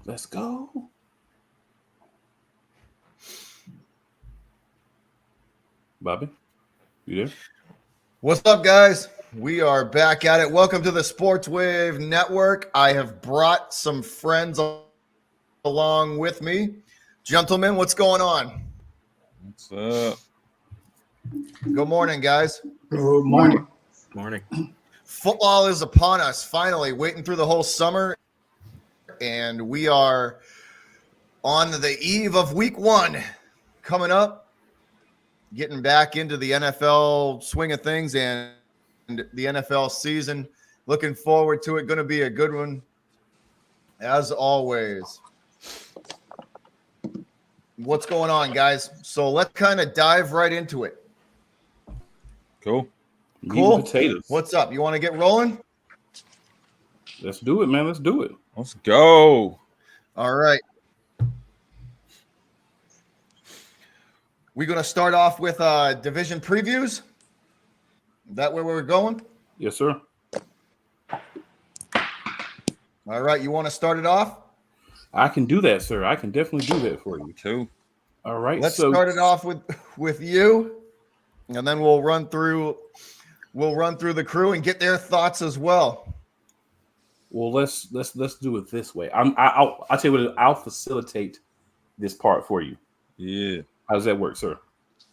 Let's go. Bobby, you there? What's up, guys? We are back at it. Welcome to the Sports Wave Network. I have brought some friends along with me. Gentlemen, what's going on? What's up? Good morning, guys. Good morning. Morning. Football is upon us, finally, waiting through the whole summer, and we are on the eve of week 1 coming up, getting back into the NFL swing of things and the NFL season. Looking forward to it. Going to be a good one, as always. What's going on, guys? So let's kind of dive right into it. Cool. Cool. Potatoes. What's up? You want to get rolling? Let's do it, man. Let's do it. Let's go. All right. We're going to start off with division previews. Is that where we're going? Yes, sir. All right. You want to start it off? I can do that, sir. I can definitely do that for you. Two. All right. Let's start it off with you, and then we'll run through the crew and get their thoughts as well. Well, let's do it this way. I'll tell you what. I'll facilitate this part for you. Yeah. How does that work, sir?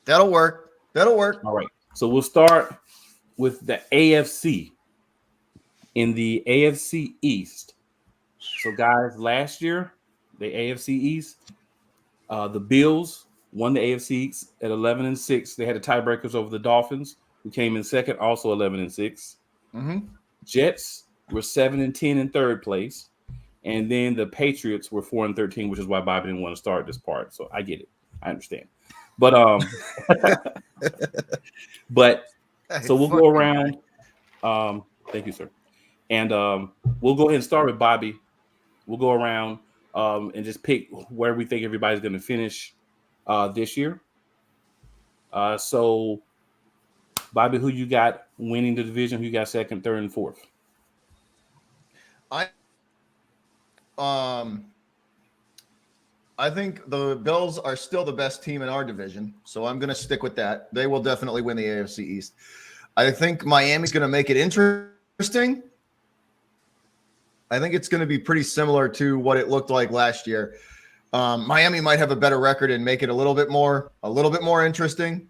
That'll work. All right. So we'll start with the AFC. In the AFC East. So, guys, last year, the AFC East, the Bills won the AFC East at 11-6. They had the tiebreakers over the Dolphins, who came in second, also 11-6. Mm-hmm. Jets were 7-10 in third place. And then the Patriots were 4-13, which is why Bobby didn't want to start this part. So I get it. I understand. But so we'll go around. Thank you, sir. And we'll go ahead and start with Bobby. We'll go around and just pick where we think everybody's going to finish this year. So, Bobby, who you got winning the division? Who you got second, third, and fourth? I think the Bills are still the best team in our division, so I'm going to stick with that. They will definitely win the AFC East. I think Miami's going to make it interesting. I think it's going to be pretty similar to what it looked like last year. Miami might have a better record and make it a little bit more interesting.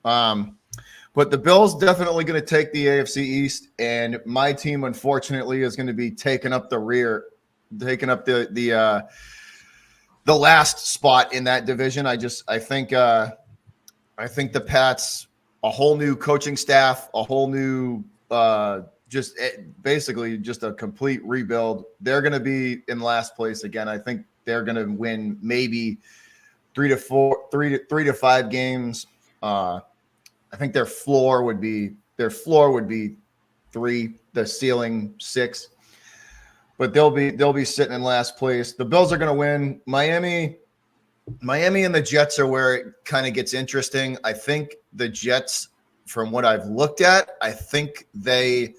But the Bills definitely going to take the AFC East, and my team, unfortunately, is going to be taking up the last spot in that division. I think the Pats, a whole new coaching staff, a whole new basically just a complete rebuild. They're going to be in last place again. I think they're going to win maybe 3 to 5 games. I think their floor would be 3, the ceiling 6. But they'll be sitting in last place. The Bills are going to win. Miami and the Jets are where it kind of gets interesting. I think the Jets, from what I've looked at, I think they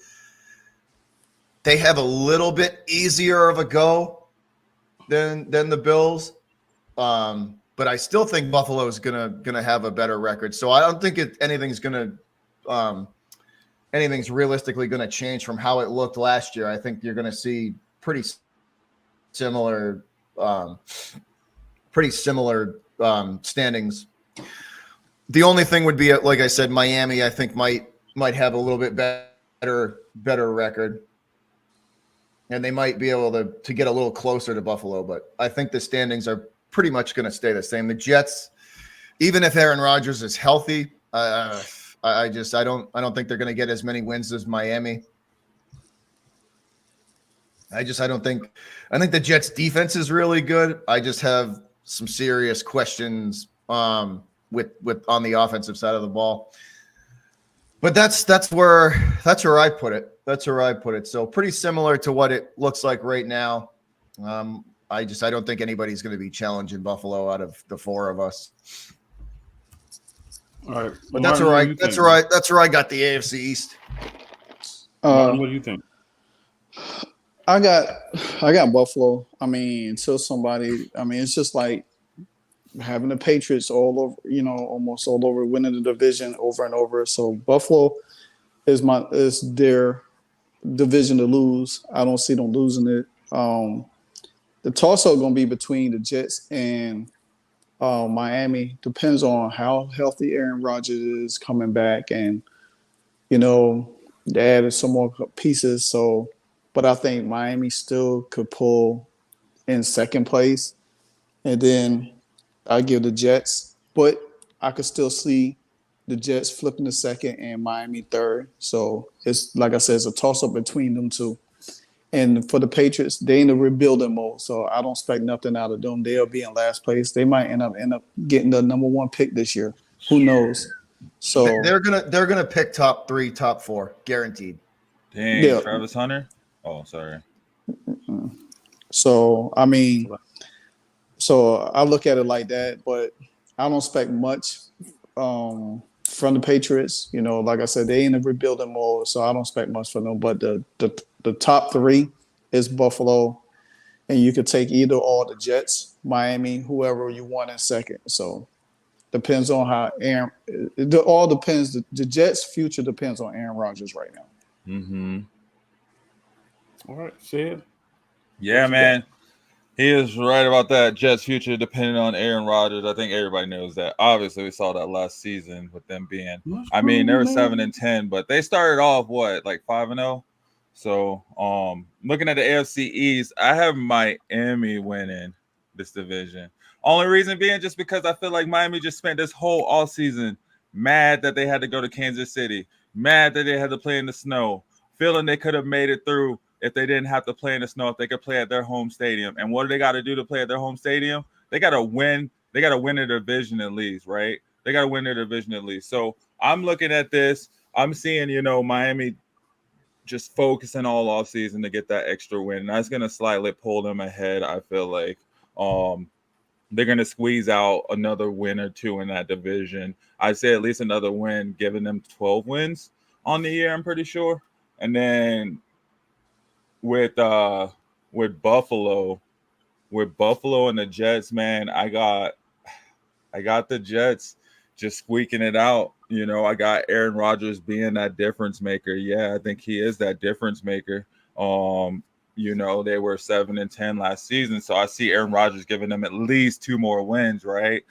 have a little bit easier of a go than the Bills. But I still think Buffalo is gonna have a better record. So I don't think anything's realistically gonna change from how it looked last year. I think you're gonna see pretty similar standings. The only thing would be, like I said, Miami, I think might have a little bit better record, and they might be able to get a little closer to Buffalo. But I think the standings are pretty much going to stay the same. The Jets, even if Aaron Rodgers is healthy, I don't think they're going to get as many wins as Miami. I think the Jets defense is really good. I just have some serious questions with on the offensive side of the ball. But that's where I put it. So pretty similar to what it looks like right now. I don't think anybody's going to be challenging Buffalo out of the 4 of us. All right. But that's all right. That's all right. That's where I got the AFC East. Martin, what do you think? I got Buffalo. I mean, until somebody. I mean, it's just like having the Patriots all over. Almost all over, winning the division over and over. So Buffalo is their division to lose. I don't see them losing it. The toss-up going to be between the Jets and Miami. Depends on how healthy Aaron Rodgers is coming back, and they added some more pieces. So, but I think Miami still could pull in second place, and then I give the Jets, but I could still see the Jets flipping the second and Miami third. So it's like I said, it's a toss-up between them two. And for the Patriots, they in the rebuilding mode, so I don't expect nothing out of them. They'll be in last place. They might end up getting the number 1 pick this year. Who knows? So They're gonna pick top 3, top 4, guaranteed. Dang, Yeah. Travis Hunter. Oh, sorry. So I mean, so I look at it like that, but I don't expect much from the Patriots. Like I said, they in the rebuilding mode, so I don't expect much from them. But the top 3 is Buffalo, and you could take either or the Jets, Miami, whoever you want in second. So depends on how Aaron. It all depends. The Jets' future depends on Aaron Rodgers right now. Mm-hmm. All right, Shed. Yeah, man. He is right about that. Jets' future depending on Aaron Rodgers. I think everybody knows that. Obviously, we saw that last season with them being. I mean, they were 7-10, but they started off like 5-0. So, looking at the AFC East, I have Miami winning this division. Only reason being just because I feel like Miami just spent this whole offseason mad that they had to go to Kansas City, mad that they had to play in the snow, feeling they could have made it through if they didn't have to play in the snow, if they could play at their home stadium. And what do they got to do to play at their home stadium? They got to win. They got to win their division at least, right? They got to win their division at least. So I'm looking at this. I'm seeing, Miami just focusing all offseason to get that extra win. And that's going to slightly pull them ahead. I feel like they're going to squeeze out another win or two in that division. I'd say at least another win, giving them 12 wins on the year, I'm pretty sure. And then with Buffalo and the Jets, man, I got the Jets just squeaking it out. I got Aaron Rodgers being that difference maker. Yeah, I think he is that difference maker. They were 7-10 last season, so I see Aaron Rodgers giving them at least 2 more wins, right?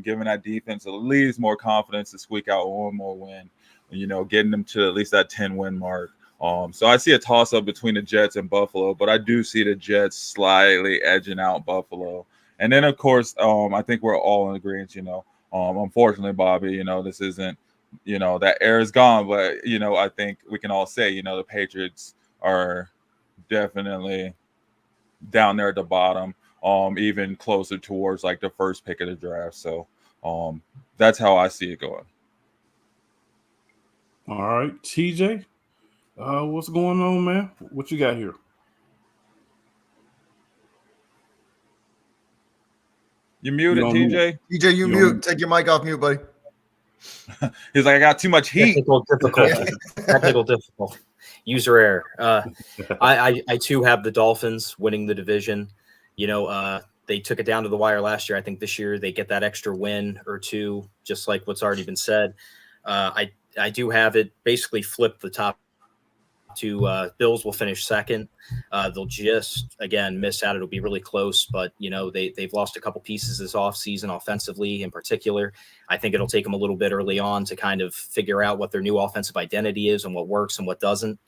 Giving that defense at least more confidence to squeak out 1 more win. Getting them to at least that 10-win mark. So I see a toss-up between the Jets and Buffalo, but I do see the Jets slightly edging out Buffalo. And then, of course, I think we're all in agreement, unfortunately, Bobby, this isn't, that air is gone, but, I think we can all say, the Patriots are definitely down there at the bottom, even closer towards like the first pick of the draft. So that's how I see it going. All right, TJ. What's going on, man? What you got here? You muted, TJ. TJ, you mute. Take your mic off mute, buddy. He's like, I got too much heat. Technical difficulty. Technical difficulty. User error. I too have the Dolphins winning the division. They took it down to the wire last year. I think this year they get that extra win or two, just like what's already been said. I do have it basically flip the top to Bills will finish second. They'll just, again, miss out. It'll be really close, but, they've lost a couple pieces this offseason offensively in particular. I think it'll take them a little bit early on to kind of figure out what their new offensive identity is and what works and what doesn't.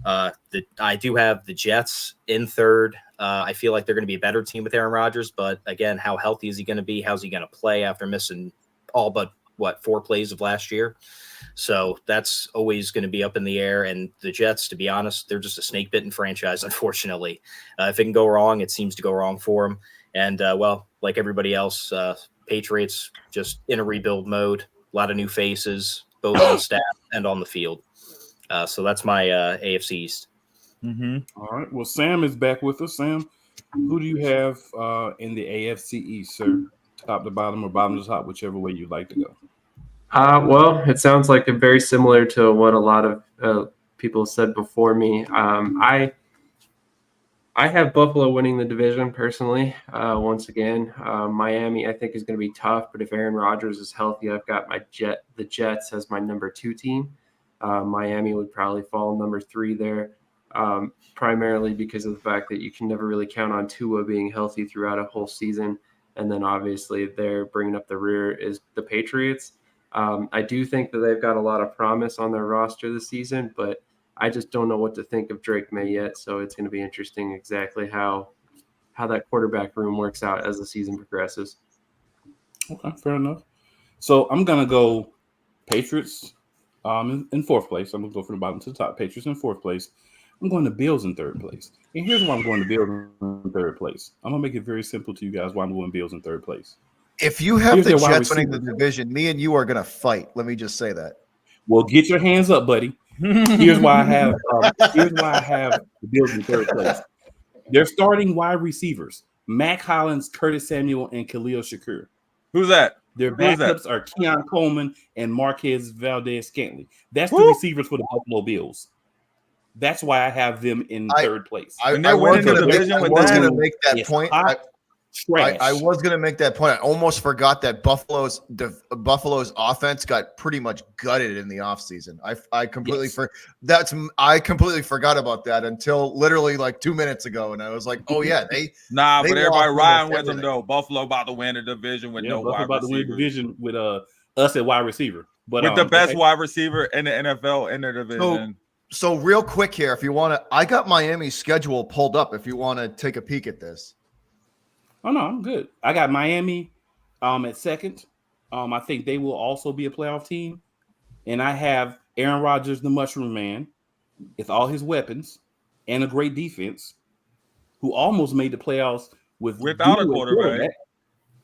I do have the Jets in third. I feel like they're going to be a better team with Aaron Rodgers, but again, how healthy is he going to be? How's he going to play after missing all but 4 plays of last year? So that's always going to be up in the air. And the Jets, to be honest, they're just a snake-bitten franchise, unfortunately. If it can go wrong, it seems to go wrong for them. And, like everybody else, Patriots just in a rebuild mode, a lot of new faces, both on staff and on the field. So that's my AFC East. Mm-hmm. All right. Well, Sam is back with us. Sam, who do you have in the AFC East, sir? Top to bottom or bottom to top, whichever way you'd like to go. Well, it sounds like very similar to what a lot of people said before me. I I have Buffalo winning the division personally. Once again, Miami I think is going to be tough, but if Aaron Rodgers is healthy, I've got the Jets as my number 2 team. Miami would probably fall number 3 there, primarily because of the fact that you can never really count on Tua being healthy throughout a whole season. And then obviously they're bringing up the rear is the Patriots. I do think that they've got a lot of promise on their roster this season, but I just don't know what to think of Drake May yet. So it's going to be interesting exactly how that quarterback room works out as the season progresses. Okay, fair enough. So I'm going to go Patriots in 4th place. I'm going to go from the bottom to the top. Patriots in 4th place. I'm going to Bills in 3rd place. And here's why I'm going to Bills in 3rd place. I'm going to make it very simple to you guys why I'm going Bills in 3rd place. If you have Here's the their wide Jets winning the receiver. division, me and you are going to fight. Let me just say that. Well, get your hands up, buddy. Here's why I have the Bills in 3rd place. They're starting wide receivers: Mac Hollins, Curtis Samuel, and Khalil Shakur. Who's that? Their backups are Keon Coleman and Marquez Valdez-Scantling. That's the Woo! receivers for the Buffalo Bills. That's why I have them in 3rd place. I When they're was winning the going division with to them, make that It's point. hot trash. I was going to make that point. I almost forgot that Buffalo's offense got pretty much gutted in the offseason. I completely I completely forgot about that until literally like 2 minutes ago, and I was like, oh yeah, but they everybody lost riding with everything. them though. Buffalo about to win the division with no Buffalo wide about to win the receivers. division with us at wide receiver, but With the best okay. wide receiver in the NFL in their division. So real quick here, if you want to, I got Miami's schedule pulled up. If you want to take a peek at this. Oh no, I'm good. I got Miami at 2nd. I think they will also be a playoff team. And I have Aaron Rodgers, the Mushroom Man, with all his weapons and a great defense, who almost made the playoffs Without a quarterback.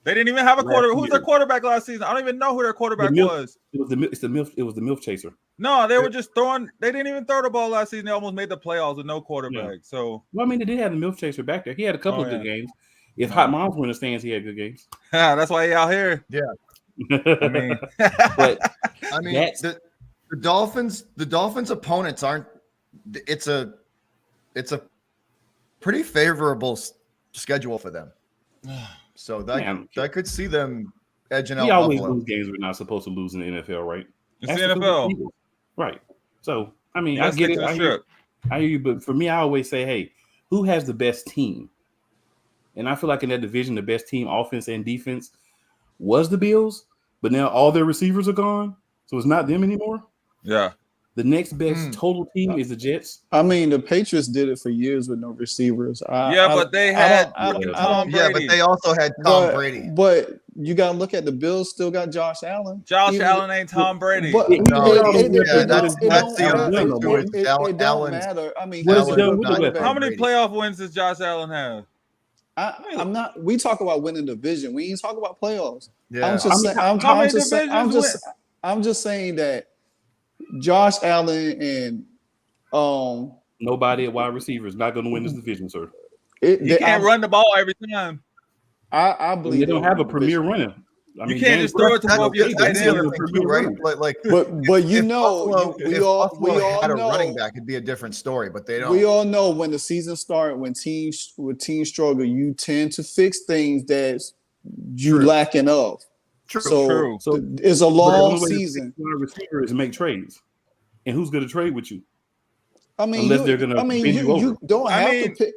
They didn't even have a quarterback. Who was their quarterback last season? I don't even know who their quarterback was. It was the MILF chaser. No, they were just throwing. They didn't even throw the ball last season. They almost made the playoffs with no quarterback. Yeah. So, well, I mean, they did have the MILF chaser back there. He had a couple of good games. If Hot Moms were in the stands, he had good games. that's why he out here. Yeah, I mean, the Dolphins' opponents aren't. It's a pretty favorable schedule for them. So that could see them edging out. We always Buffalo. lose games we're not supposed to lose in the NFL, right? It's the NFL, right? So I mean, I get it. I hear you, but for me, I always say, hey, who has the best team? And I feel like in that division, the best team, offense and defense, was the Bills. But now all their receivers are gone, so it's not them anymore. Yeah. The next best total team is the Jets. I mean, the Patriots did it for years with no receivers. But they had Tom Brady. Yeah, but they also had Tom Brady. But you got to look at the Bills. Still got Josh Allen. Allen ain't Tom Brady. But it don't matter. I mean, how many playoff wins does Josh Allen have? I'm not. We talk about winning division. We ain't talk about playoffs. Yeah. I'm just saying that Josh Allen and nobody at wide receiver is not going to win this division, sir. You can't run the ball every time. I believe they don't have a premier runner. I mean, you can't just throw it to both right? But you know, we all had know a running back, it'd be a different story. But they don't. We all know when the season starts, when teams struggle, you tend to fix things that you lacking of. True. So it's a long season. Receiver is make trades, and who's going to trade with you? I mean, unless they're going to you don't have to pick.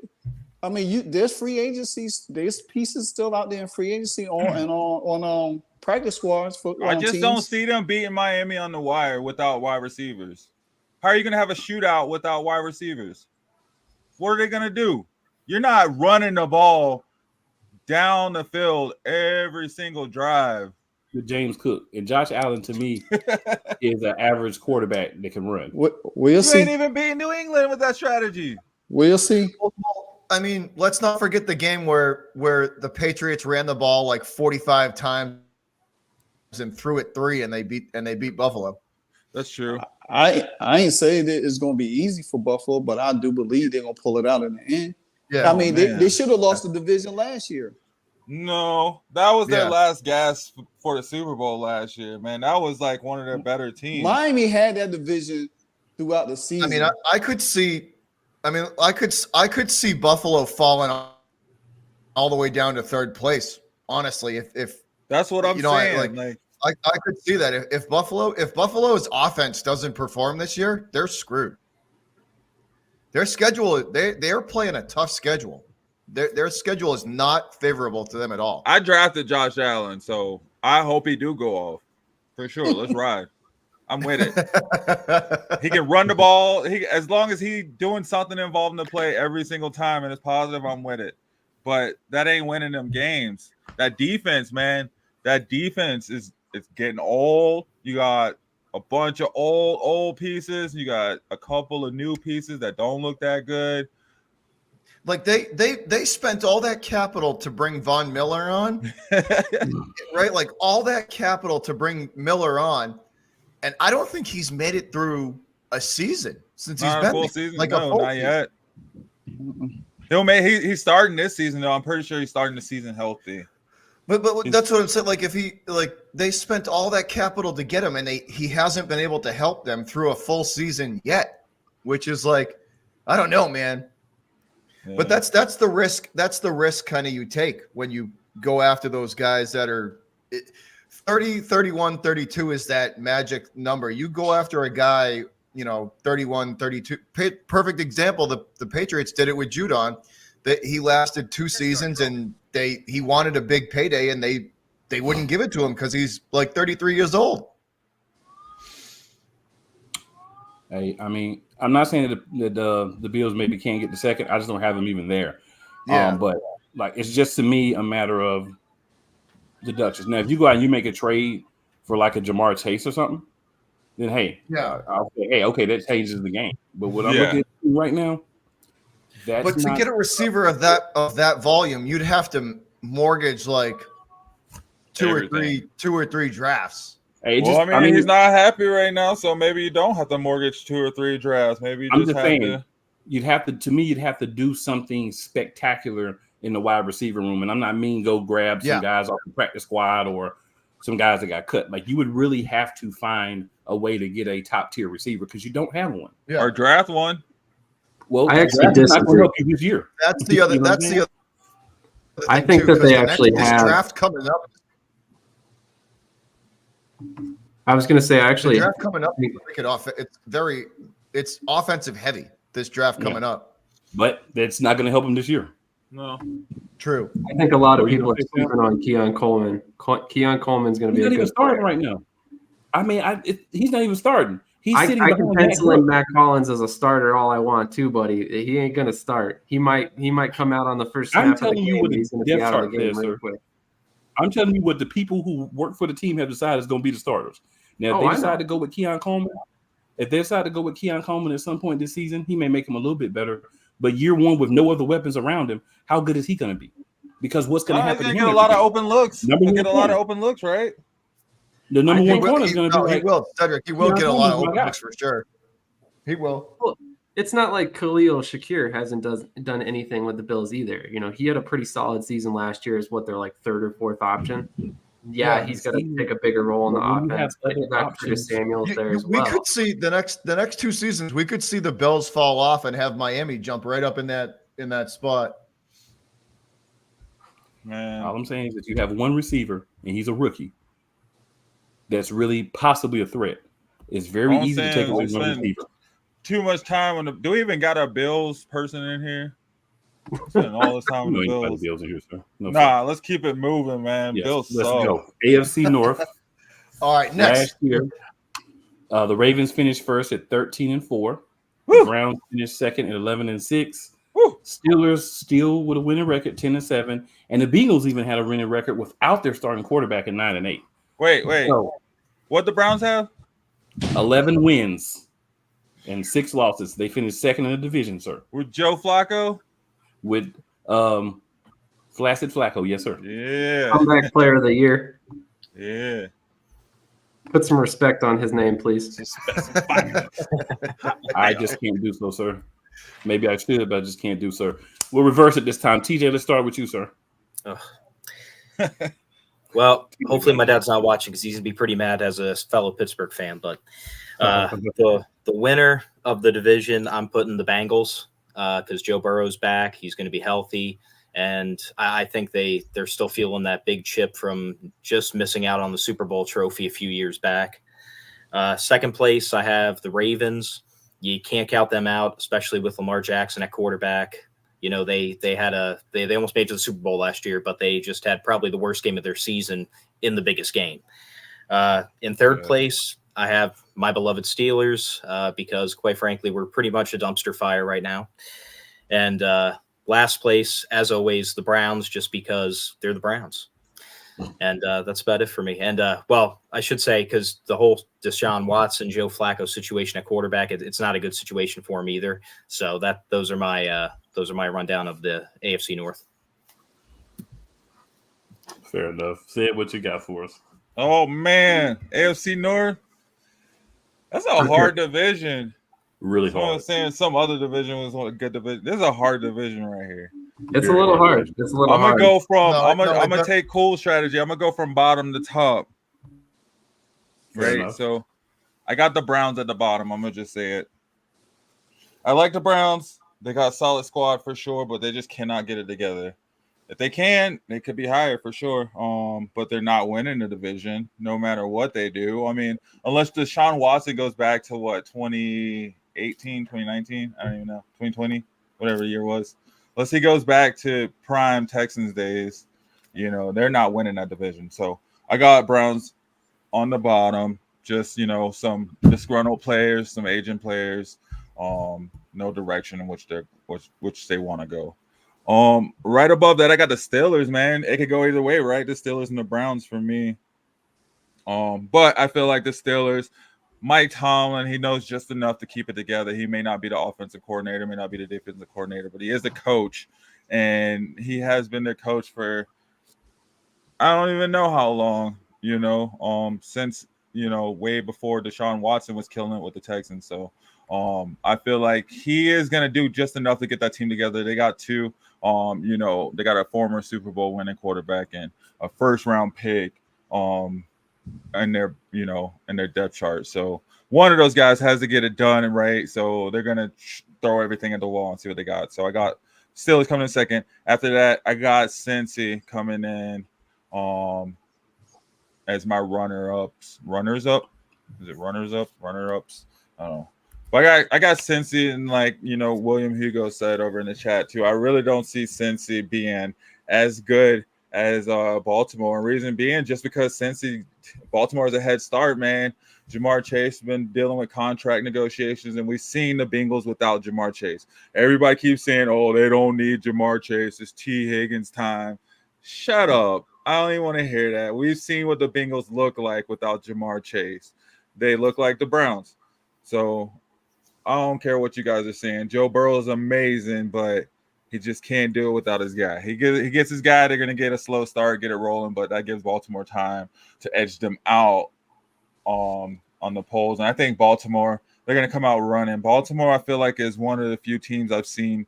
I mean, there's free agencies. There's pieces still out there in free agency on practice squads for. I just don't see them beating Miami on the wire without wide receivers. How are you going to have a shootout without wide receivers? What are they going to do? You're not running the ball down the field every single drive. With James Cook and Josh Allen, to me, is an average quarterback that can run. We'll see. You ain't even beating New England with that strategy. We'll see. I mean, let's not forget the game where the Patriots ran the ball like 45 times and threw it 3, and they beat Buffalo. That's true. I ain't saying that it's going to be easy for Buffalo, but I do believe they're going to pull it out in the end. Yeah, I mean, they should have lost the division last year. No, that was their last gasp for the Super Bowl last year, man. That was like one of their better teams. Miami had that division throughout the season. I mean, I could see I mean, I could see Buffalo falling all the way down to third place. Honestly, if That's what I'm you know, saying. I could see that if Buffalo's offense doesn't perform this year, they're screwed. Their schedule, they're playing a tough schedule. Their schedule is not favorable to them at all. I drafted Josh Allen, so I hope he do go off for sure. Let's ride. I'm with it. He can run the ball. As long as he doing something involved in the play every single time and it's positive, I'm with it. But that ain't winning them games. That defense, man. That defense is getting old. You got a bunch of old pieces. You got a couple of new pieces that don't look that good. Like they spent all that capital to bring Von Miller on, right? Like all that capital to bring Miller on, and I don't think he's made it through a season since he's Not been a full there. season. Like No, not yet. He's starting this season though. I'm pretty sure he's starting the season healthy. But that's what I'm saying. Like if they spent all that capital to get him, and he hasn't been able to help them through a full season yet, which is like, I don't know, man. Yeah. But that's the risk. That's the risk kind of you take when you go after those guys that are 30, 31, 32 is that magic number. You go after a guy, 31, 32. Perfect example. The Patriots did it with Judon. That he lasted 2 seasons and he wanted a big payday and they wouldn't give it to him because he's like 33 years old. Hey, I mean, I'm not saying that the Bills maybe can't get the second. I just don't have them even there. Yeah. But like it's just to me a matter of deductions. Now, if you go out and you make a trade for like a Jamar Chase or something, then hey, I'll say, hey, okay, that changes the game. But what I'm looking at right now, but to get a receiver of that volume, you'd have to mortgage like two or three drafts. Hey, I mean, he's not happy right now, so maybe you don't have to mortgage 2 or 3 drafts. Maybe you just have to. You'd have to do something spectacular in the wide receiver room, and I'm not mean go grab some guys off the practice squad or some guys that got cut. Like you would really have to find a way to get a top tier receiver because you don't have one. Yeah. Or draft one. Well, I actually disagree. This year. That's the other. That's the other. I think that they actually have draft coming up. I was going to say actually the draft coming up. It's offensive heavy. This draft coming up, but that's not going to help him this year. No, true. I think a lot of people are sleeping on Keon Coleman. Keon Coleman's going to be not a even good starting player. Right now. I mean, he's not even starting. I can pencil in Matt Collins as a starter all I want too, buddy. He ain't going to start. He might come out on the first snap. I'm telling you what he's going to be out of the game really quick. I'm telling you what the people who work for the team have decided is going to be the starters. Now, if they decide to go with Keon Coleman, at some point this season, he may make him a little bit better. But year one with no other weapons around him, how good is he going to be? Because what's going to happen? He's going to get a lot of open looks. Get a lot of open looks, right? The number one corner is going to be. He will, Cedric. He will get a lot of open looks for sure. He will. Well, it's not like Khalil Shakir hasn't done anything with the Bills either. He had a pretty solid season last year. Is what they're like 3rd or 4th option. Yeah, he's got to take a bigger role in the offense. You got Curtis Samuels there as well. We could see the next 2 seasons. We could see the Bills fall off and have Miami jump right up in that spot. Man, all I'm saying is that you have one receiver and he's a rookie. That's really possibly a threat. It's very easy to take away one receiver. Too much time on the. Do we even got a Bills person in here? Spending all this time with the Bills in here, sir. No, let's keep it moving, man. Yes, Bills let's go. AFC North. All right, next. Last year, the Ravens finished first at 13-4. The Browns finished second at 11-6. Steelers still with a winning record, 10-7, and the Bengals even had a winning record without their starting quarterback at 9-8. Wait. So, what the Browns have? 11 wins and 6 losses. They finished second in the division, sir. With Joe Flacco? With Flaccid Flacco, yes, sir. Yeah. Comeback player of the year. Yeah. Put some respect on his name, please. I just can't do so, sir. Maybe I should, but I just can't do, sir. We'll reverse it this time. TJ, let's start with you, sir. Well, hopefully my dad's not watching because he's going to be pretty mad as a fellow Pittsburgh fan. But the winner of the division, I'm putting the Bengals. because Joe Burrow's back. He's going to be healthy. And I think they're still feeling that big chip from just missing out on the Super Bowl trophy a few years back. Second place, I have the Ravens. You can't count them out, especially with Lamar Jackson at quarterback. You know, they almost made it to the Super Bowl last year, but they just had probably the worst game of their season in the biggest game. In third place, I have my beloved Steelers because, quite frankly, we're pretty much a dumpster fire right now. And last place, as always, the Browns, just because they're the Browns. And that's about it for me. And, well, I should say, because the whole Deshaun Watson, Joe Flacco situation at quarterback, it's not a good situation for him either. So those are my rundown of the AFC North. Fair enough. Say it, what you got for us. Oh, man. AFC North? That's a hard division. Really Someone hard. was saying some other division was a good division. This is a hard division right here. It's a little hard. It's a little I'm hard. gonna go from No, I'm no, gonna take cool strategy. I'm gonna go from bottom to top. Fair Right. enough. So I got the Browns at the bottom. I'm gonna just say it. I like the Browns. They got a solid squad for sure, but they just cannot get it together. If they can, they could be higher for sure. But they're not winning the division no matter what they do. I mean, unless Deshaun Watson goes back to what, 2018, 2019, I don't even know, 2020, whatever year was. Unless he goes back to prime Texans days, you know, they're not winning that division. So I got Browns on the bottom, just, you know, some disgruntled players, some aging players, no direction in which they want to go. Right above that, I got the Steelers, man. It could go either way, right? The Steelers and the Browns for me. But I feel like the Steelers, Mike Tomlin, he knows just enough to keep it together. He may not be the offensive coordinator, may not be the defensive coordinator, but he is the coach, and he has been the coach for I don't even know how long, you know, since, you know, way before Deshaun Watson was killing it with the Texans. So I feel like he is going to do just enough to get that team together. They got two, you know, they got a former Super Bowl winning quarterback and a first round pick in their, you know, in their depth chart. So one of those guys has to get it done and right. So they're going to throw everything at the wall and see what they got. So I got Steelers coming in second. After that, I got Cincy coming in as my runners up. Is it runner-ups? I don't know. But I got Cincy, and like, you know, William Hugo said over in the chat too, I really don't see Cincy being as good as Baltimore. And reason being, just because Baltimore is a head start, man. Jamar Chase has been dealing with contract negotiations, and we've seen the Bengals without Jamar Chase. Everybody keeps saying, oh, they don't need Jamar Chase. It's T. Higgins' time. Shut up. I don't even want to hear that. We've seen what the Bengals look like without Jamar Chase. They look like the Browns. So I don't care what you guys are saying. Joe Burrow is amazing, but he just can't do it without his guy. He gets his guy. They're going to get a slow start, get it rolling, but that gives Baltimore time to edge them out on the polls. And I think Baltimore, they're going to come out running. Baltimore, I feel like, is one of the few teams I've seen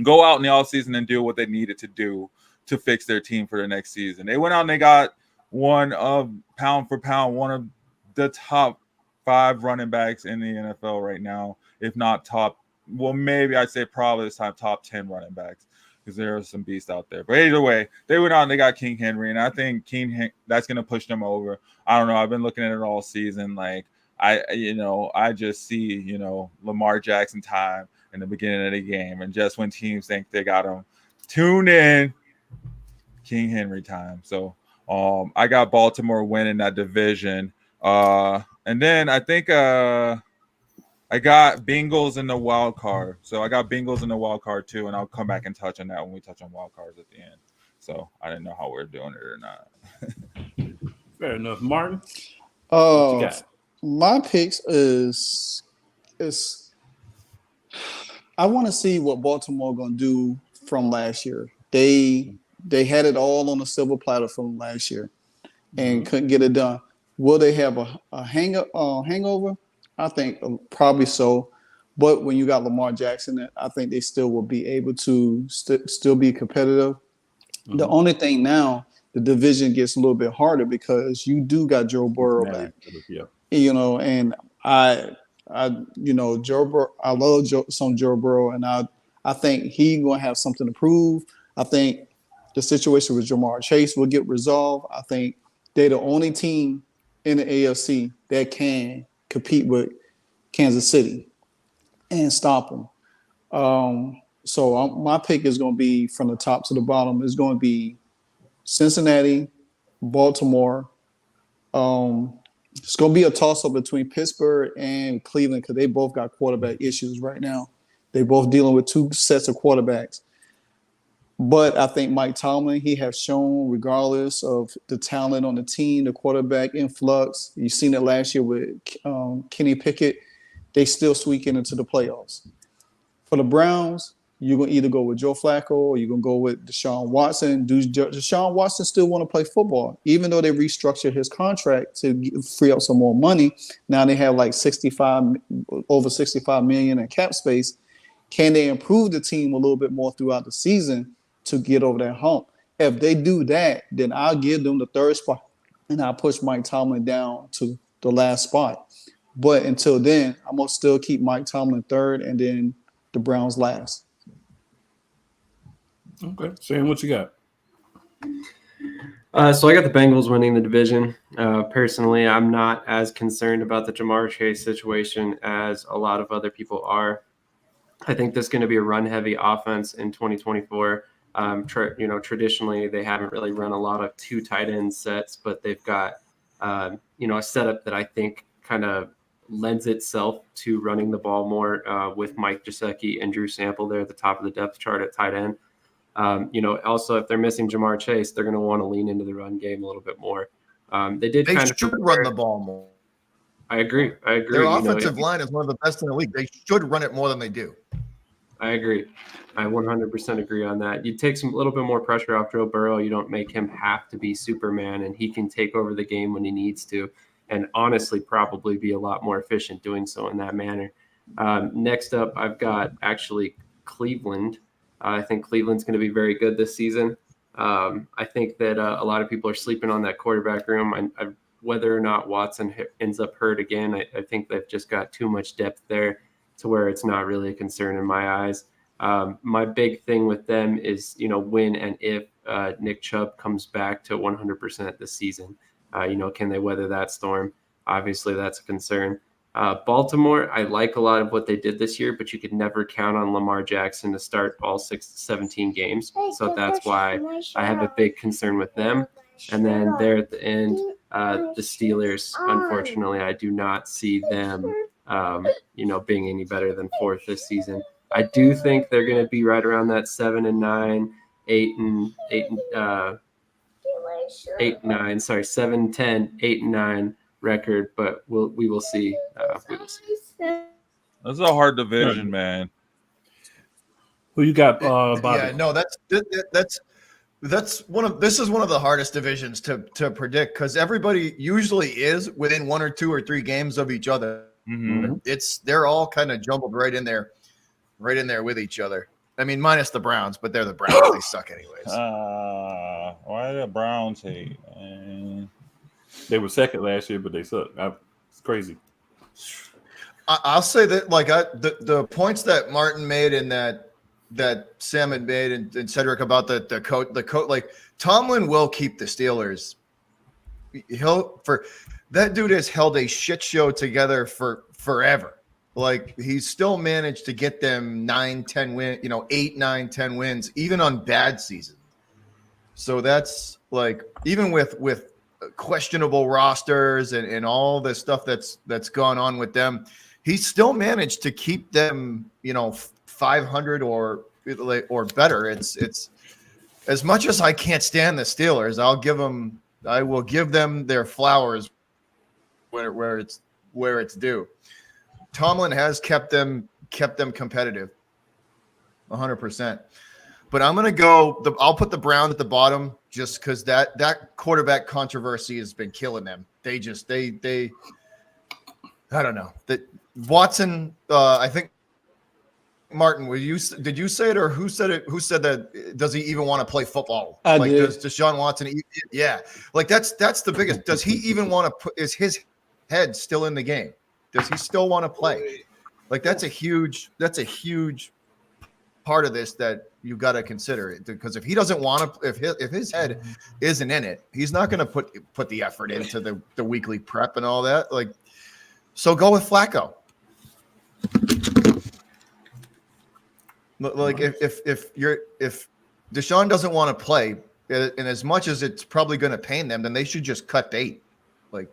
go out in the offseason and do what they needed to do to fix their team for the next season. They went out and they got one of pound for pound, one of the top 5 running backs in the NFL right now, if not top. Well, maybe I'd say probably this time top 10 running backs, because there are some beasts out there. But either way, they went out and they got King Henry, and I think that's going to push them over. I don't know. I've been looking at it all season. Like, I just see, you know, Lamar Jackson time in the beginning of the game, and just when teams think they got him, tune in, King Henry time. So I got Baltimore winning that division. And then I think I got Bengals in the wild card. So I got Bengals in the wild card too, and I'll come back and touch on that when we touch on wild cards at the end. So I didn't know how we're doing it or not. Fair enough. Martin, what you got? My picks is I want to see what Baltimore gonna do from last year. They had it all on a silver platter from last year and couldn't get it done. Will they have a hangover? I think probably so. But when you got Lamar Jackson, I think they still will be able to still be competitive. Mm-hmm. The only thing now, the division gets a little bit harder because you do got Joe Burrow back. Yeah. You know, and I you know, Joe Burrow, I love Joe Burrow, and I think he's going to have something to prove. I think the situation with Jamar Chase will get resolved. I think they're the only team in the AFC that can compete with Kansas City and stop them. So my pick is going to be from the top to the bottom. It's going to be Cincinnati, Baltimore. It's going to be a toss-up between Pittsburgh and Cleveland because they both got quarterback issues right now. They're both dealing with two sets of quarterbacks. But I think Mike Tomlin, he has shown, regardless of the talent on the team, the quarterback influx, you've seen it last year with Kenny Pickett, they still squeaking into the playoffs. For the Browns, you're going to either go with Joe Flacco or you're going to go with Deshaun Watson. Does Deshaun Watson still want to play football? Even though they restructured his contract to free up some more money, now they have like over 65 million in cap space. Can they improve the team a little bit more throughout the season to get over that hump? If they do that, then I'll give them the third spot and I'll push Mike Tomlin down to the last spot. But until then, I'm going to still keep Mike Tomlin third and then the Browns last. Okay. Sam, what you got? So I got the Bengals winning the division. Personally, I'm not as concerned about the Jamar Chase situation as a lot of other people are. I think this is going to be a run-heavy offense in 2024. Traditionally, they haven't really run a lot of two tight end sets, but they've got, a setup that I think kind of lends itself to running the ball more with Mike Gesicki and Drew Sample there at the top of the depth chart at tight end. Also, if they're missing Jamar Chase, they're going to want to lean into the run game a little bit more. They should run the ball more. I agree. Their offensive line is one of the best in the league. They should run it more than they do. I agree. I 100% agree on that. You take a little bit more pressure off Joe Burrow. You don't make him have to be Superman, and he can take over the game when he needs to, and honestly probably be a lot more efficient doing so in that manner. Next up, I've got actually Cleveland. I think Cleveland's going to be very good this season. I think that a lot of people are sleeping on that quarterback room. Whether or not Watson ends up hurt again, I think they've just got too much depth there to where it's not really a concern in my eyes. My big thing with them is, when and if Nick Chubb comes back to 100% this season. Can they weather that storm? Obviously, that's a concern. Baltimore, I like a lot of what they did this year, but you could never count on Lamar Jackson to start all 17 games. So that's why I have a big concern with them. And then there at the end, the Steelers, unfortunately, I do not see them, being any better than fourth this season. I do think they're going to be right around that 7-9, 7-10, 8-9 record, but we will see. That's a hard division, man. Who you got, Bobby? Yeah, no, this is one of the hardest divisions to predict because everybody usually is within 1 or 2 or 3 games of each other. Mm-hmm. They're all kind of jumbled right in there with each other. I mean, minus the Browns, but they're the Browns. They suck anyways. Why the Browns hate? They were second last year, but they suck. It's crazy. I'll say that, the points that Martin made and that Sam had made and Cedric about the coach, Tomlin will keep the Steelers. That dude has held a shit show together for forever. He's still managed to get them 9-10 win, 8, 9, 10 wins, even on bad seasons. So that's even with questionable rosters and all the stuff that's gone on with them, he's still managed to keep them, 500 or better. It's as much as I can't stand the Steelers, I will give them their flowers where it's due. Tomlin has kept them competitive 100%. But I'm going to I'll put the Browns at the bottom just because that quarterback controversy has been killing them. They I don't know. That Watson, I think, Martin, did you say it or who said it? Who said that? Does he even want to play football? I did. Does Deshaun Watson? Yeah. That's the biggest. Does he even want to put? Is his head still in the game? Does he still want to play? That's a huge part of this that you got to consider it, because if he doesn't want to, if his head isn't in it, he's not going to put the effort into the weekly prep and all that. Like, so go with Flacco. Like if Deshaun doesn't want to play, and as much as it's probably going to pain them, then they should just cut bait. Like,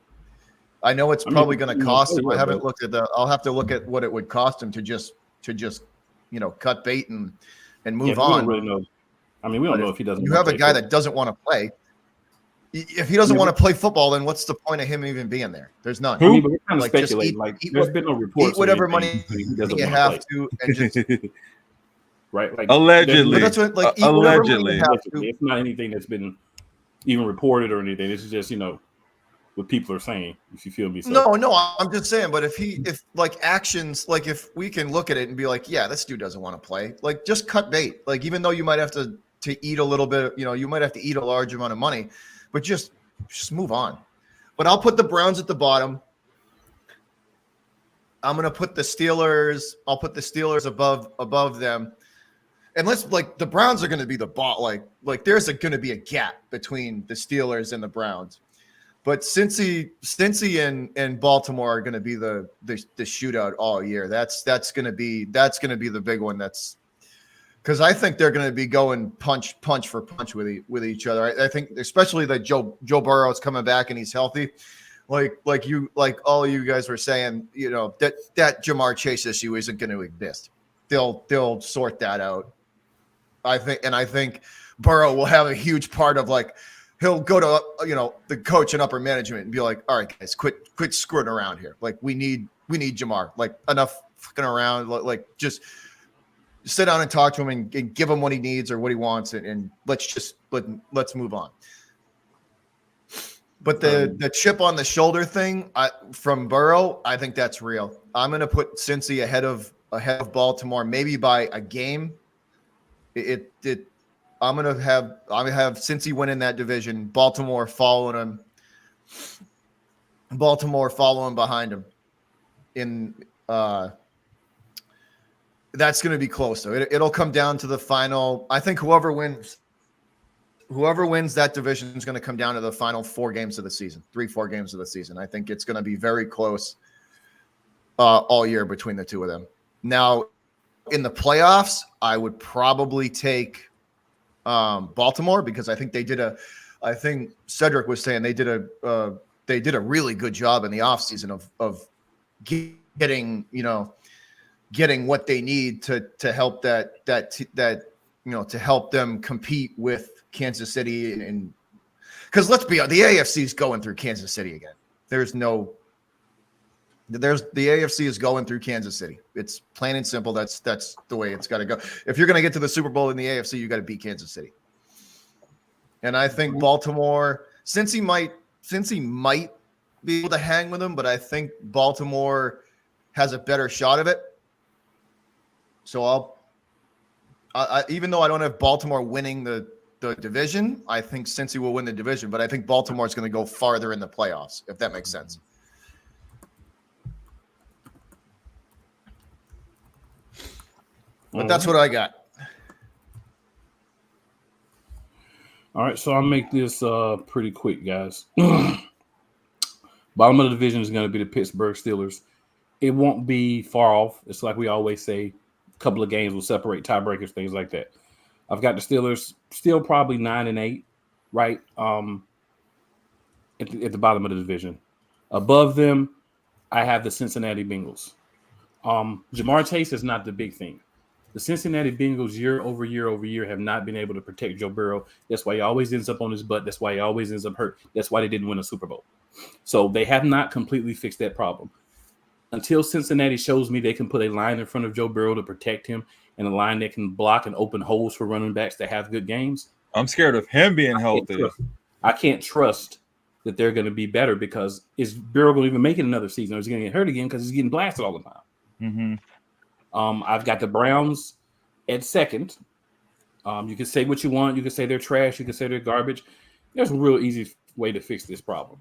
I know it's probably going to cost him. I haven't looked at I'll have to look at what it would cost him to just cut bait and move on. We don't really know. I mean, we don't know if he doesn't. You have a guy that doesn't want to play. If he doesn't want to play football, then what's the point of him even being there? There's none. I mean, but we're kind of speculating. There's been no reports. Eat whatever money you have to, and just right. Like, allegedly. But that's what, like, allegedly. It's not anything that's been even reported or anything. This is just what people are saying. If you feel me. So. No, I'm just saying. But if like actions, like if we can look at it and be like, yeah, this dude doesn't want to play. Like, just cut bait. Like, even though you might have to eat a little bit, you might have to eat a large amount of money. But just move on. But I'll put the Browns at the bottom. I'm gonna put the Steelers. I'll put the Steelers above them. And the Browns are gonna be the bot. Like there's going to be a gap between the Steelers and the Browns. But Cincy and Baltimore are gonna be the shootout all year. That's gonna be the big one. That's because I think they're going to be going punch for punch with each other. I think especially that Joe Burrow is coming back and he's healthy, like all of you guys were saying. That Jamar Chase issue isn't going to exist. They'll sort that out. I think Burrow will have a huge part of, like, he'll go to the coach and upper management and be like, all right, guys, quit screwing around here. Like, we need Jamar. Like, enough fucking around. Like, just sit down and talk to him and give him what he needs or what he wants, and let's move on. But the chip on the shoulder thing from Burrow, I think that's real. I'm going to put Cincy ahead of Baltimore, maybe by a game. I'm going to have Cincy winning that division. Baltimore following behind him. That's going to be close, though. It'll come down to the final. I think whoever wins that division is going to come down to the final 4 games of the season, 3-4 games of the season. I think it's going to be very close all year between the two of them. Now, in the playoffs, I would probably take Baltimore, because I think I think Cedric was saying they did a really good job in the offseason of getting what they need to help to help them compete with Kansas City, and because let's be honest, the AFC is going through Kansas City again. The AFC is going through Kansas City. It's plain and simple. That's the way it's got to go. If you're going to get to the Super Bowl in the AFC, you got to beat Kansas City. And I think Baltimore, since he might be able to hang with them, but I think Baltimore has a better shot of it. So I even though I don't have Baltimore winning the division, I think Cincy will win the division, but I think Baltimore is going to go farther in the playoffs, if that makes sense. But that's what I got. All right, so I'll make this pretty quick, guys. Bottom of the division is going to be the Pittsburgh Steelers. It won't be far off. It's like we always say, a couple of games will separate tiebreakers, things like that. I've got the Steelers still probably 9-8, right? At the bottom of the division. Above them, I have the Cincinnati Bengals. Jamar Chase is not the big thing. The Cincinnati Bengals year over year have not been able to protect Joe Burrow. That's why he always ends up on his butt. That's why he always ends up hurt. That's why they didn't win a Super Bowl. So they have not completely fixed that problem. Until Cincinnati shows me they can put a line in front of Joe Burrow to protect him, and a line that can block and open holes for running backs that have good games. I'm scared of him being healthy. I can't trust that they're going to be better, because is Burrow going to even make it another season, or is he going to get hurt again because he's getting blasted all the time? Mm-hmm. I've got the Browns at second. You can say what you want. You can say they're trash. You can say they're garbage. There's a real easy way to fix this problem.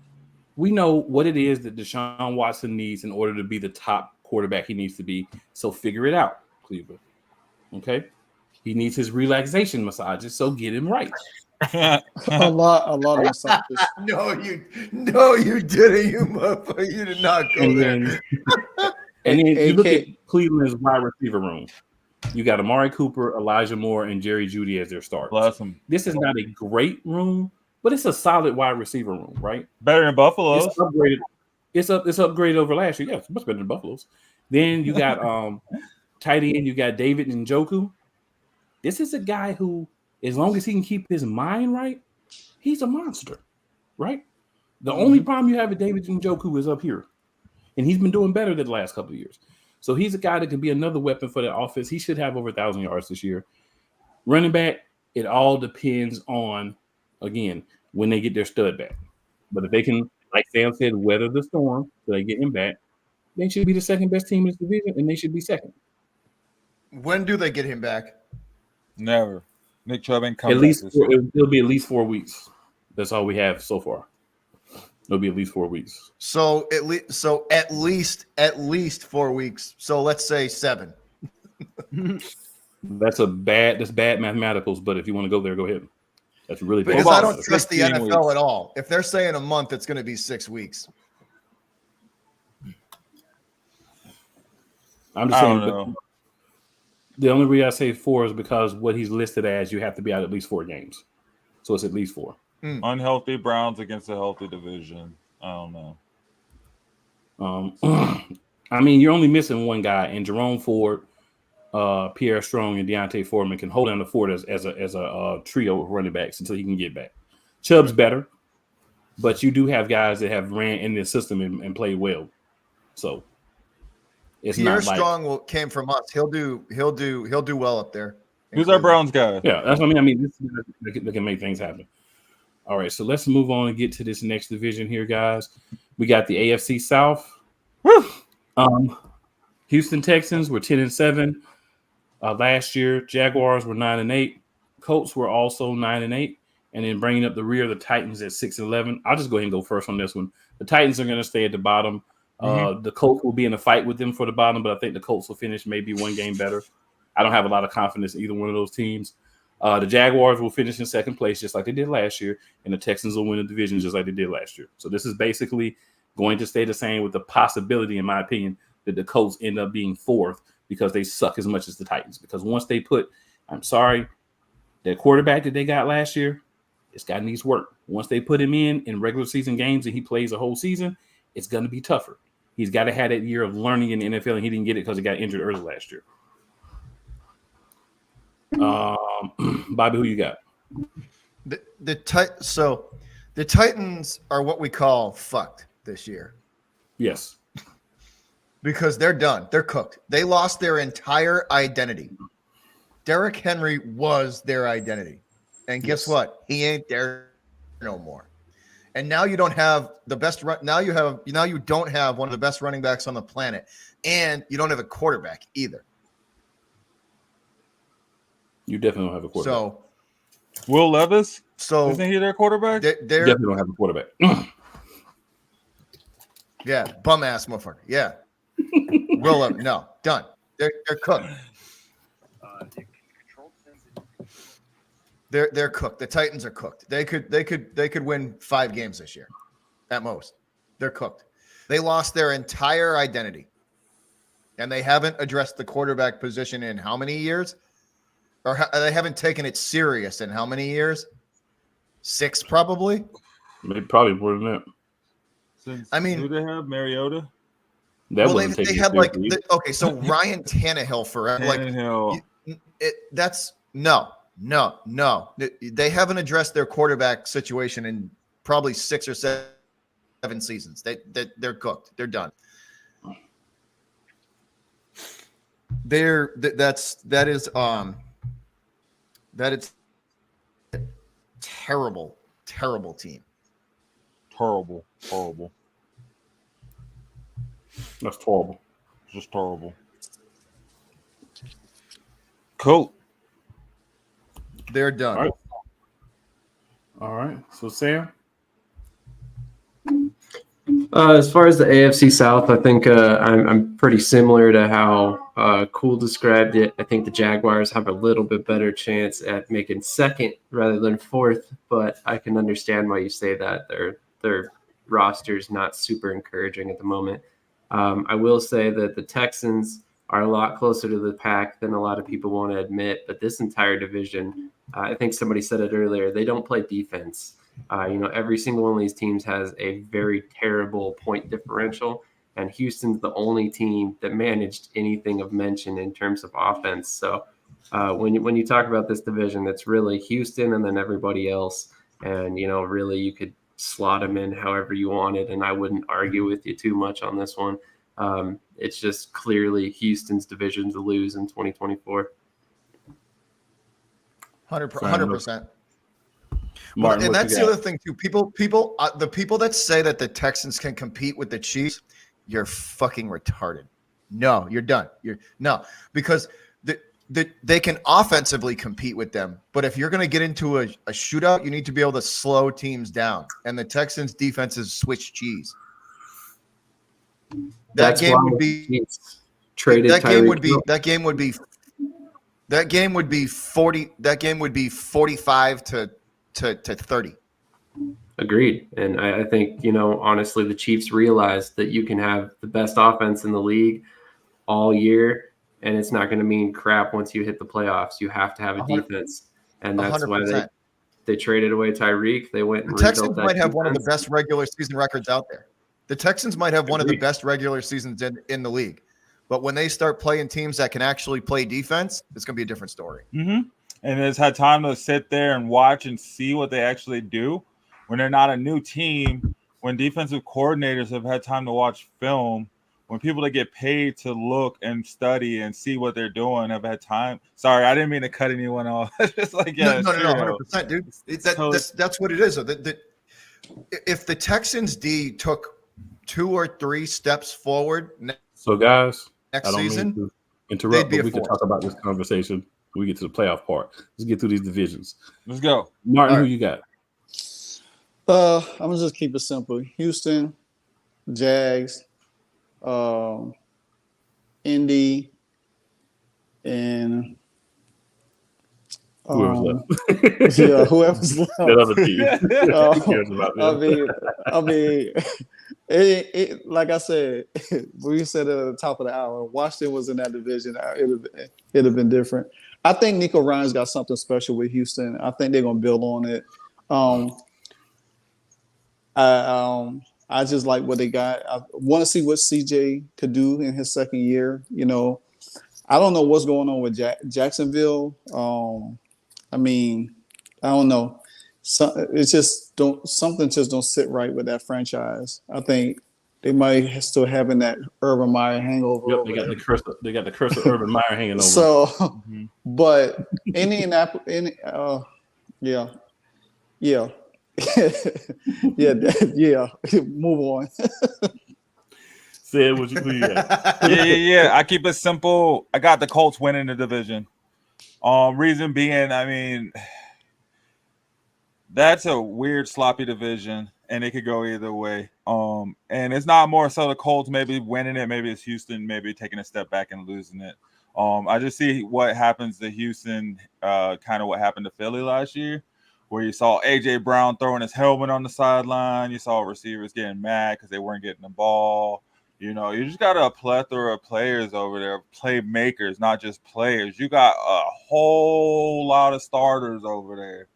We know what it is that Deshaun Watson needs in order to be the top quarterback he needs to be. So figure it out, Cleveland. Okay? He needs his relaxation massages, so get him right. A lot of massages. No, you didn't, you motherfucker. You did not go And there. then you look AK at Cleveland's wide receiver room. You got Amari Cooper, Elijah Moore, and Jerry Jeudy as their starters. Bless him. This is not a great room, but it's a solid wide receiver room, right? Better than Buffalo's. It's upgraded. It's upgraded over last year. Yeah, it's much better than Buffalo's. Then you got tight end. You got David Njoku. This is a guy who, as long as he can keep his mind right, he's a monster, right? The only problem you have with David Njoku is up here, and he's been doing better than the last couple of years. So he's a guy that can be another weapon for the offense. He should have over 1,000 yards this year. Running back, it all depends on, again, when they get their stud back. But if they can, like Sam said, weather the storm so they get him back, they should be the second best team in this division, and they should be second. When do they get him back? Never. Nick Chubb ain't coming. At least it'll be at least 4 weeks. That's all we have so far. It'll be at least 4 weeks. So at least 4 weeks. So let's say 7. That's bad mathematicals, but if you want to go there, go ahead. That's really bad. Because I don't trust the 16 NFL weeks. at all. If they're saying a month, it's going to be 6 weeks. I'm just I saying. don't know. The only reason I say 4 is because what he's listed as, you have to be out at least 4 games. So it's at least 4. Unhealthy Browns against a healthy division. I don't know. I mean, you're only missing one guy, and Jerome Ford, Pierre Strong, and Deontay Foreman can hold down the fort as a trio of running backs until he can get back. Chubb's better, but you do have guys that have ran in the system and played well. So it's Pierre not like, Strong came from us. He'll do well up there. Who's our Browns guy? yeah, that's what I mean. They can make things happen. All right, so let's move on and get to this next division here, guys. We got the AFC South. Houston Texans were 10-7 last year. Jaguars were 9-8. Colts were also 9-8. And then bringing up the rear, the Titans at 6-11. I'll just go ahead and go first on this one. The Titans are going to stay at the bottom. The Colts will be in a fight with them for the bottom, but I think the Colts will finish maybe one game better. I don't have a lot of confidence in either one of those teams. The Jaguars will finish in second place just like they did last year, and the Texans will win the division just like they did last year. So this is basically going to stay the same with the possibility, in my opinion, that the Colts end up being fourth because they suck as much as the Titans. Because once they put, I'm sorry, that quarterback that they got last year, this guy needs work. Once they put him in regular season games and he plays a whole season, it's going to be tougher. He's got to have that year of learning in the NFL, and he didn't get it because he got injured early last year. Bobby, who you got? The Titans are what we call fucked this year Yes. because they're done. They're cooked. They lost their entire identity. Derrick Henry was their identity, and guess what? He ain't there no more. And now you don't have the best run. Now you don't have one of the best running backs on the planet, and you don't have a quarterback either. You definitely don't have a quarterback. So Will Levis? So Isn't he their quarterback? they're definitely don't have a quarterback. yeah, bum ass motherfucker. Yeah, roll up. No, done. They're cooked. They're cooked. The Titans are cooked. They could win 5 games this year, at most. They're cooked. They lost their entire identity, and they haven't addressed the quarterback position in how many years? Or they haven't taken it serious in how many years? 6 probably. Maybe probably more than that. I mean, who they have? Mariota? That well, wasn't they taking had it like seriously. okay, so Ryan Tannehill forever. Tannehill. That's no. They haven't addressed their quarterback situation in probably 6 or 7 seasons. They're cooked. They're done. That is terrible team. Horrible. That's horrible. Just horrible. Cool. They're done. All right. So Sam, As far as the AFC South, I think I'm pretty similar to how Cool described it. I think the Jaguars have a little bit better chance at making second rather than fourth, but I can understand why you say that. Their roster's not super encouraging at the moment. I will say that the Texans are a lot closer to the pack than a lot of people want to admit, but this entire division, I think somebody said it earlier, they don't play defense. Every single one of these teams has a very terrible point differential, and Houston's the only team that managed anything of mention in terms of offense. So when you talk about this division, it's really Houston and then everybody else. And, really you could slot them in however you wanted, and I wouldn't argue with you too much on this one. It's just clearly Houston's division to lose in 2024. 100%. Martin, And what that's you the got? other thing too. The people that say that the Texans can compete with the Chiefs, you're fucking retarded. No, you're done. Because they can offensively compete with them, but if you're going to get into a shootout, you need to be able to slow teams down. And the Texans' defense is Swiss cheese. That That's game why would be Chiefs traded that game Tyreek would be Hill. that game would be that game would be 40. That game would be 45 to 30. Agreed. And I think, honestly, the Chiefs realized that you can have the best offense in the league all year, and it's not going to mean crap once you hit the playoffs. You have to have a 100 defense. And that's why 100%. they traded away Tyreek. They went and The Texans rebuilt that might have one of the defense. best regular season records out there. The Texans might have one of the Agreed. best regular seasons in the league. But when they start playing teams that can actually play defense, it's going to be a different story. Mm-hmm. And it's had time to sit there and watch and see what they actually do when they're not a new team, when defensive coordinators have had time to watch film, when people that get paid to look and study and see what they're doing have had time. Sorry, I didn't mean to cut anyone off. It's just like, yeah, No, it's true, 100%, dude. That's what it is. If the Texans D took 2 or 3 steps forward So, guys, next I don't mean season, to interrupt, they'd be but a we can force. talk about this conversation when we get to the playoff part. Let's get through these divisions. Let's go. Martin, All who right. you got? I'm gonna just keep it simple. Houston, Jags, Indy, and Whoever's left. yeah, whoever's left. That other team. Who cares about them? I mean, it like I said, we said at the top of the hour, Washington was in that division. It'd have been different. I think Nico Ryan's got something special with Houston. I think they're gonna build on it. I just like what they got. I want to see what CJ could do in his second year. I don't know what's going on with Jacksonville. I mean, I don't know. Something just don't sit right with that franchise. I think they might still having that Urban Meyer hangover. Yep, they got the curse. They got the curse of Urban Meyer hanging over. So, but Indianapolis, yeah. Yeah. Move on. Said what you got. Yeah. I keep it simple. I got the Colts winning the division. Reason being, I mean, that's a weird, sloppy division, and it could go either way. And it's not more so the Colts maybe winning it, maybe it's Houston maybe taking a step back and losing it. I just see what happens to Houston, kind of what happened to Philly last year, where you saw A.J. Brown throwing his helmet on the sideline. You saw receivers getting mad because they weren't getting the ball. You just got a plethora of players over there, playmakers, not just players. You got a whole lot of starters over there.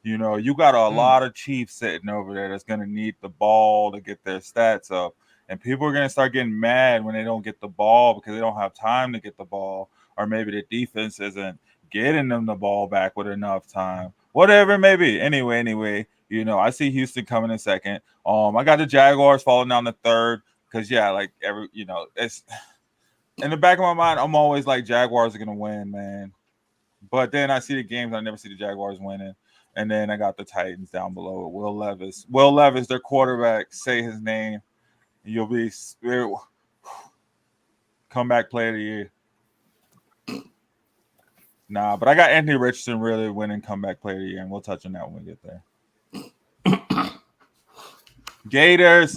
You got a lot of Chiefs sitting over there that's going to need the ball to get their stats up. And people are going to start getting mad when they don't get the ball because they don't have time to get the ball, or maybe the defense isn't getting them the ball back with enough time. Whatever it may be. Anyway, I see Houston coming in second. I got the Jaguars falling down to third because, it's in the back of my mind, I'm always like Jaguars are going to win, man. But then I see the games, I never see the Jaguars winning. And then I got the Titans down below it. Will Levis, their quarterback, say his name. You'll be comeback player of the year. Nah, but I got Anthony Richardson really winning comeback player of the year, and we'll touch on that when we get there. Gators.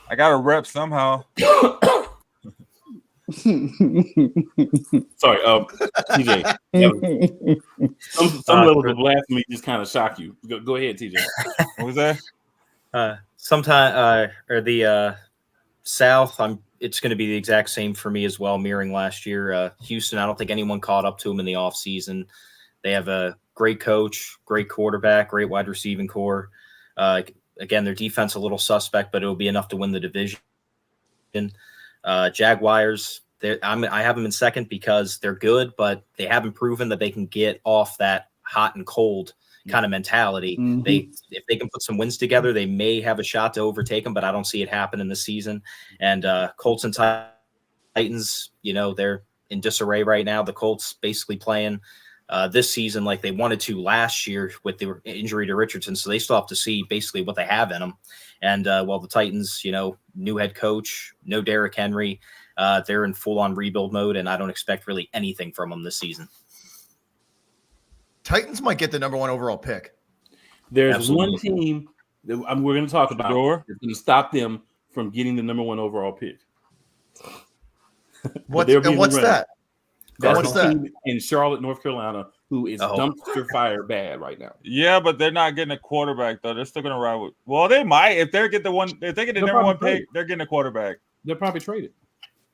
I got a rep somehow. Sorry, TJ. Some levels of blasphemy just kind of shock you. Go ahead, TJ. What was that? Sometime or the South, it's going to be the exact same for me as well, mirroring last year. Houston, I don't think anyone caught up to them in the offseason. They have a great coach, great quarterback, great wide receiving core. Again, their defense a little suspect, but it'll be enough to win the division. Jaguars, I have them in second because they're good, but they haven't proven that they can get off that hot and cold kind of mentality. Mm-hmm. If they can put some wins together, they may have a shot to overtake them, but I don't see it happen in the season. And Colts and Titans, they're in disarray right now. The Colts basically playing this season like they wanted to last year with the injury to Richardson, so they still have to see basically what they have in them. And while the Titans, new head coach, no Derrick Henry, they're in full-on rebuild mode, and I don't expect really anything from them this season. Titans might get the number 1 overall pick. There's Absolutely. one team that we're going to talk about that's going to stop them from getting the number 1 overall pick. What's that? That's the team in Charlotte, North Carolina, who is dumpster fire bad right now. Yeah, but they're not getting a quarterback though. They're still gonna ride with. Well, they might if they get the number 1 pick. They're getting a quarterback. They're probably traded.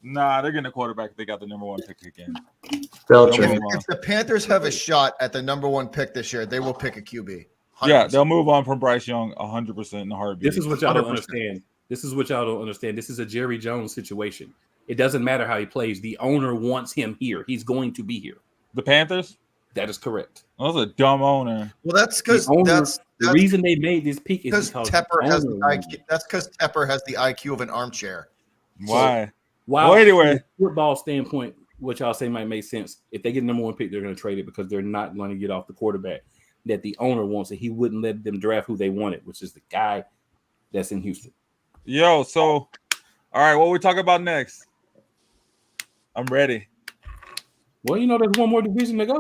Nah, they're getting a quarterback if they got the number 1 pick again. If the Panthers have a shot at the number 1 pick this year, they will pick a QB. 100%. Yeah, they'll move on from Bryce Young 100% in a heartbeat. This is what y'all don't understand. This is a Jerry Jones situation. It doesn't matter how he plays. The owner wants him here. He's going to be here. The Panthers? That is correct. That was a dumb owner. Well, that's because the reason they made this pick is because Tepper has the IQ. That's because Tepper has the IQ of an armchair. Why? Well, anyway, football standpoint, what y'all say might make sense. If they get the number 1 pick, they're going to trade it because they're not going to get off the quarterback that the owner wants, and he wouldn't let them draft who they wanted, which is the guy that's in Houston. Yo, so all right, what we talk about next? I'm ready. Well, there's one more division to go.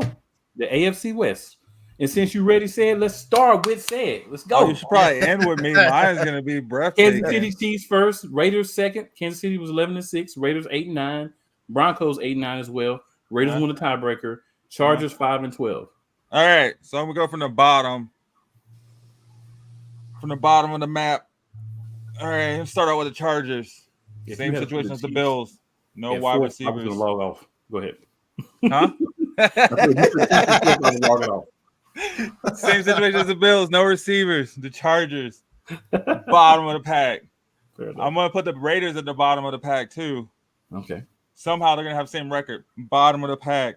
The AFC West. And since you already said, let's start with said. Let's go. Oh, you should probably end with me. Mine's going to be breathtaking. Kansas City Chiefs first. Raiders second. Kansas City was 11-6. Raiders 8-9. Broncos 8-9 as well. Raiders won the tiebreaker. Chargers 5-12. All right. So I'm going to go from the bottom. From the bottom of the map. All right. Let's start out with the Chargers. Same situation as the Bills. No wide receivers. I'm going to log off. Go ahead. Huh? Same situation as the Bills. No receivers. The Chargers. Bottom of the pack. I'm going to put the Raiders at the bottom of the pack too. Okay. Somehow they're going to have the same record. Bottom of the pack.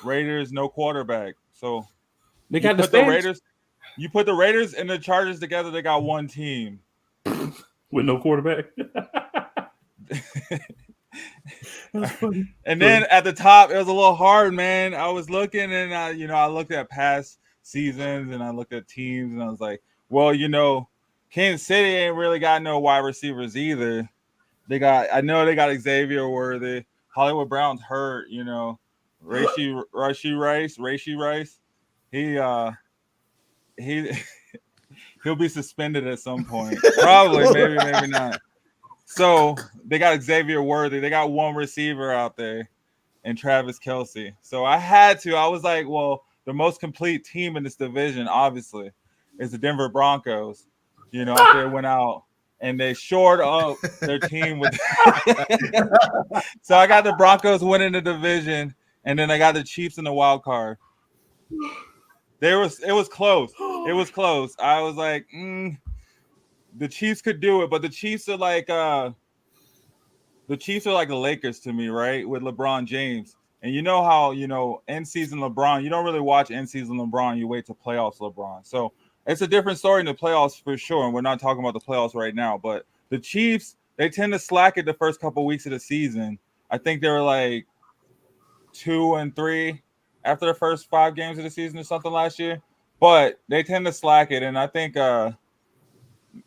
Raiders, no quarterback. So they got the Raiders. You put the Raiders and the Chargers together, they got one team. With no quarterback. That's funny. And then at the top, it was a little hard, man. I was looking and I looked at past seasons and I looked at teams and I was like, well, Kansas City ain't really got no wide receivers either. I know they got Xavier Worthy. Hollywood Brown's hurt, Rashee Rice. He'll be suspended at some point. Probably, maybe not. So they got Xavier Worthy. They got one receiver out there and Travis Kelce. So I was like, well, the most complete team in this division, obviously, is the Denver Broncos. After they went out and they shored up their team with. So I got the Broncos winning the division, and then I got the Chiefs in the wild card. It was close. It was close. I was like, the Chiefs could do it, but the Chiefs are like the Lakers to me, right? With LeBron James. And you know how, end season LeBron, you don't really watch end season LeBron, you wait to playoffs LeBron. So it's a different story in the playoffs for sure. And we're not talking about the playoffs right now, but the Chiefs, they tend to slack it the first couple of weeks of the season. I think they were like 2-3 after the first 5 games of the season or something last year, but they tend to slack it. And I think,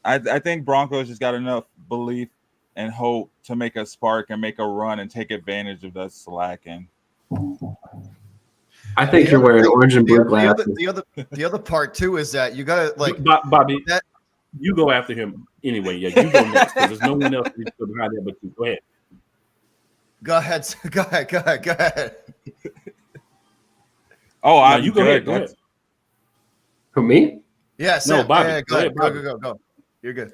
I think Broncos just got enough belief and hope to make a spark and make a run and take advantage of that slacking. I think you're wearing orange and blue glasses. The other part too is that you gotta Bobby. You go after him anyway. Yeah, you go next because there's no one else behind that but you. Go ahead. Go ahead. Oh, I'm you go good. ahead. Go ahead. Who, me? Yeah, No, Sam, Bobby. yeah, Go ahead, Bobby. Go. You're good.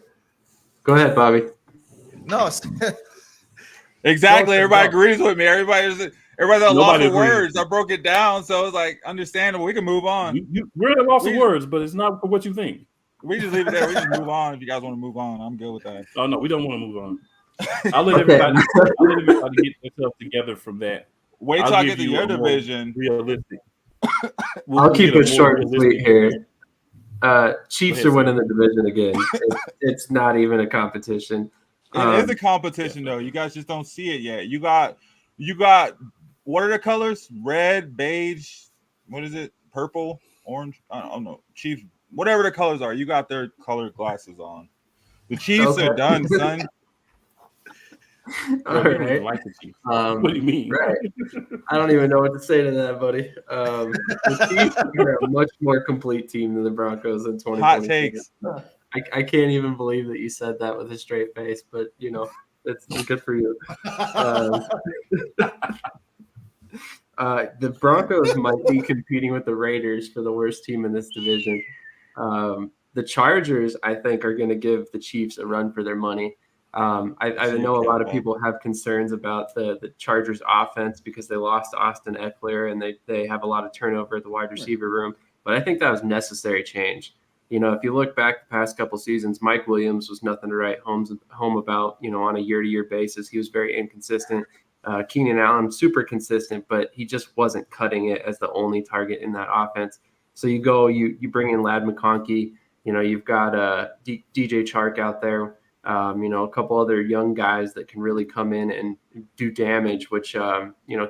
Go ahead, Bobby. No, Exactly. Go, Everybody go. agrees with me. Everybody's at a loss Nobody for agrees. words. I broke it down, so it's like understandable. We can move on. We're at a loss of words, but it's not for what you think. We just leave it there. We just move on. If you guys want to move on, I'm good with that. Oh no, we don't want to move on. I'll let Okay. everybody get themselves together from that. Wait till I get to your division. Realistic. I'll keep it short and sweet here. Chiefs ahead, are winning the division again. It's not even a competition. It is a competition, though. You guys just don't see it yet. You got. What are the colors? Red, beige. What is it? Purple, orange. I don't know. Chiefs. Whatever the colors are, you got their colored glasses on. The Chiefs are done, son. All right. Like the Chiefs. What do you mean? Right. I don't even know what to say to that, buddy. The Chiefs are a much more complete team than the Broncos in 2020. Hot takes. I can't even believe that you said that with a straight face, but it's good for you. The Broncos might be competing with the Raiders for the worst team in this division. The Chargers, I think, are going to give the Chiefs a run for their money. I know a lot of people have concerns about the Chargers offense because they lost Austin Eckler and they have a lot of turnover at the wide receiver room. But I think that was necessary change. If you look back the past couple seasons, Mike Williams was nothing to write home about, on a year-to-year basis. He was very inconsistent. Keenan Allen, super consistent, but he just wasn't cutting it as the only target in that offense. So you bring in Ladd McConkey. You've got DJ Chark out there. A couple other young guys that can really come in and do damage, which,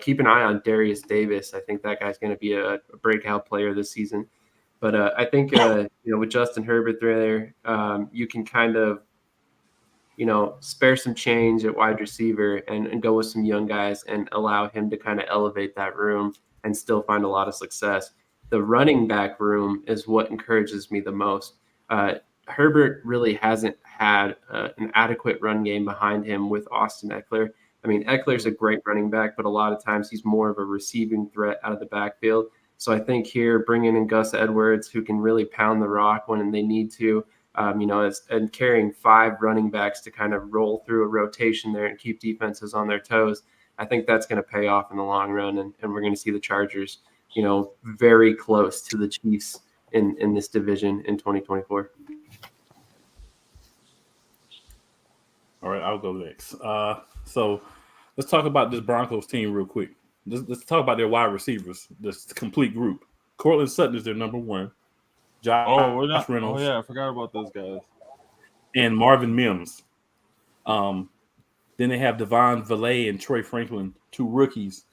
keep an eye on Darius Davis. I think that guy's going to be a breakout player this season. But I think, with Justin Herbert there, you can kind of, spare some change at wide receiver and go with some young guys and allow him to kind of elevate that room and still find a lot of success. The running back room is what encourages me the most. Herbert really hasn't had an adequate run game behind him with Austin Eckler. I mean, Eckler's a great running back, but a lot of times he's more of a receiving threat out of the backfield. So I think here bringing in Gus Edwards, who can really pound the rock when they need to, and carrying 5 running backs to kind of roll through a rotation there and keep defenses on their toes, I think that's going to pay off in the long run. And we're going to see the Chargers, very close to the Chiefs in this division in 2024. All right, I'll go next. So let's talk about this Broncos team real quick. Let's talk about their wide receivers, this complete group. Cortland Sutton is their number 1. Josh Reynolds. Oh, yeah, I forgot about those guys. And Marvin Mims. Then they have Devon Villay and Troy Franklin, 2 rookies,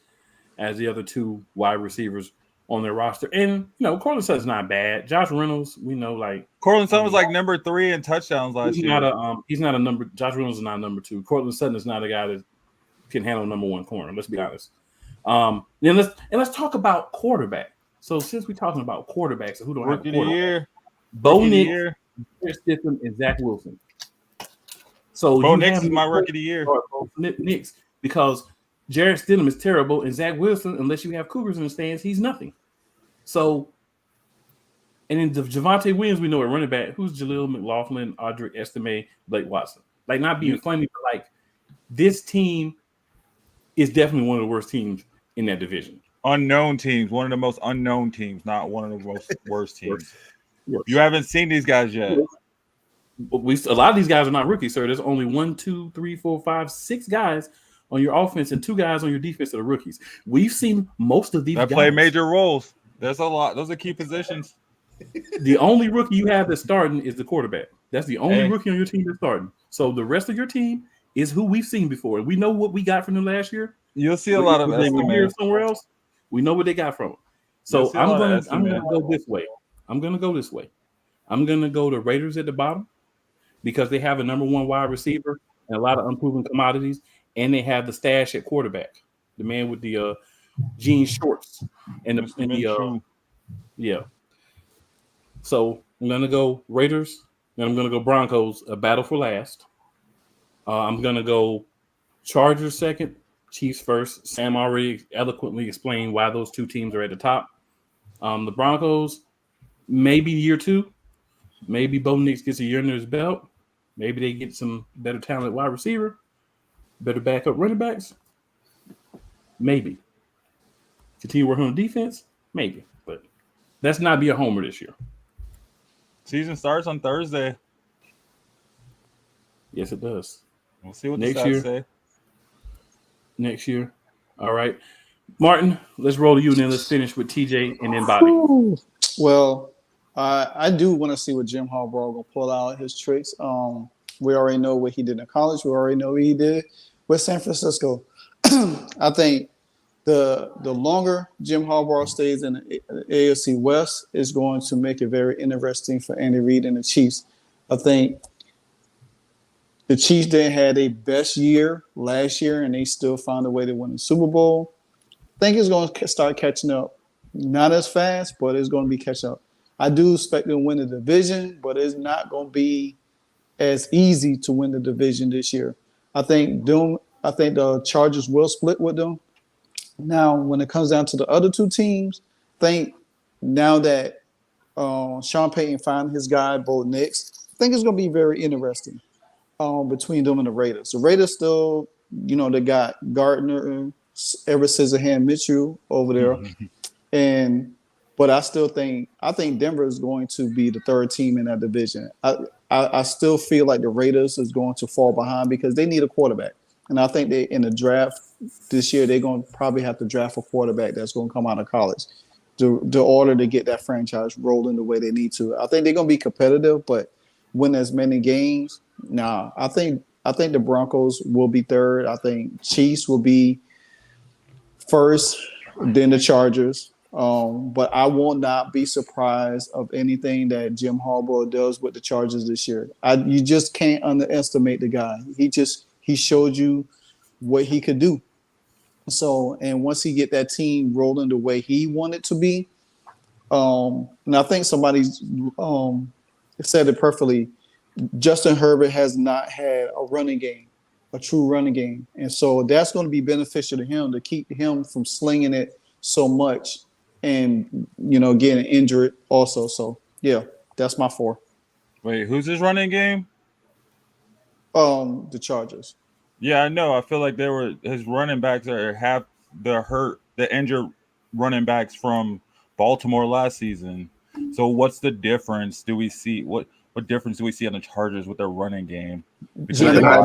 as the other 2 wide receivers on their roster. And, Cortland Sutton's not bad. Josh Reynolds, we know, Cortland Sutton was number 3 in touchdowns last year. He's not a number. Josh Reynolds is not number 2. Cortland Sutton is not a guy that can handle number 1 corner. Let's be honest. Then let's talk about quarterback. So since we're talking about quarterbacks, who don't have a quarterback? Bo Nix, Jared Stidham, and Zach Wilson. So Bo Nix is my rookie of the year. Nix, because Jared Stidham is terrible, and Zach Wilson, unless you have Cougars in the stands, he's nothing. So, and then Javonte Williams, we know at running back, who's Jaleel McLaughlin, Audric Estime, Blake Watson. Not being funny, but this team is definitely one of the worst teams in that division. Unknown teams, one of the most unknown teams, not one of the most worst teams. You haven't seen these guys yet. A lot of these guys are not rookies, sir. There's only 1, 2, 3, 4, 5, 6 guys on your offense and 2 guys on your defense that are rookies. We've seen most of these guys play major roles. There's a lot. Those are key positions. The only rookie you have that's starting is the quarterback. That's the only rookie on your team that's starting. So the rest of your team is who we've seen before. And we know what we got from them last year. You'll see a lot of estimates somewhere else. We know what they got from them. So I'm going to go this way. I'm going to go to Raiders at the bottom because they have a number 1 wide receiver and a lot of unproven commodities, and they have the stash at quarterback, the man with the jean shorts and the yeah. So I'm going to go Raiders. Then I'm going to go Broncos, a battle for last. I'm going to go Chargers second, Chiefs first. Sam already eloquently explained why those two teams are at the top. The Broncos, maybe year 2. Maybe Bo Nix gets a year under his belt. Maybe they get some better talent wide receiver, better backup running backs. Maybe. Continue working on defense? Maybe. But let's not be a homer this year. Season starts on Thursday. Yes, it does. We'll see what Next the year. stats say. Next year. All right. Martin, let's roll to you, and then let's finish with TJ and then Bobby. Well, I do want to see what Jim Harbaugh gonna pull out his tricks. We already know what he did in college. We already know what he did with San Francisco. I think the longer Jim Harbaugh stays in the AFC West is going to make it very interesting for Andy Reid and the Chiefs. I think the Chiefs didn't have their best year last year, and they still found a way to win the Super Bowl. I think it's going to start catching up. Not as fast, but it's going to be catching up. I do expect them to win the division, but it's not going to be as easy to win the division this year. I think the Chargers will split with them. Now, when it comes down to the other two teams, I think now that Sean Payton found his guy, Bo Nix, I think it's going to be very interesting between them and the Raiders. The Raiders still, they got Gardner, Ever Scissorhand Mitchell over there. But I think Denver is going to be the third team in that division. I still feel like the Raiders is going to fall behind because they need a quarterback. And I think they in the draft this year, they're going to probably have to draft a quarterback that's going to come out of college to order to get that franchise rolling the way they need to. I think they're going to be competitive, but win as many games. Nah, I think the Broncos will be third. I think Chiefs will be first, then the Chargers. But I will not be surprised of anything that Jim Harbaugh does with the Chargers this year. You just can't underestimate the guy. He showed you what he could do. So, and once he get that team rolling the way he wanted to be, and I think somebody said it perfectly. Justin Herbert has not had a true running game, and so that's going to be beneficial to him to keep him from slinging it so much and getting injured also. So yeah, that's my 4. Wait, who's his running game? The Chargers. Yeah, I know. I feel like his running backs have the injured running backs from Baltimore last season. So what's the difference? Do we see what difference do we see on the Chargers with their running game? I think that's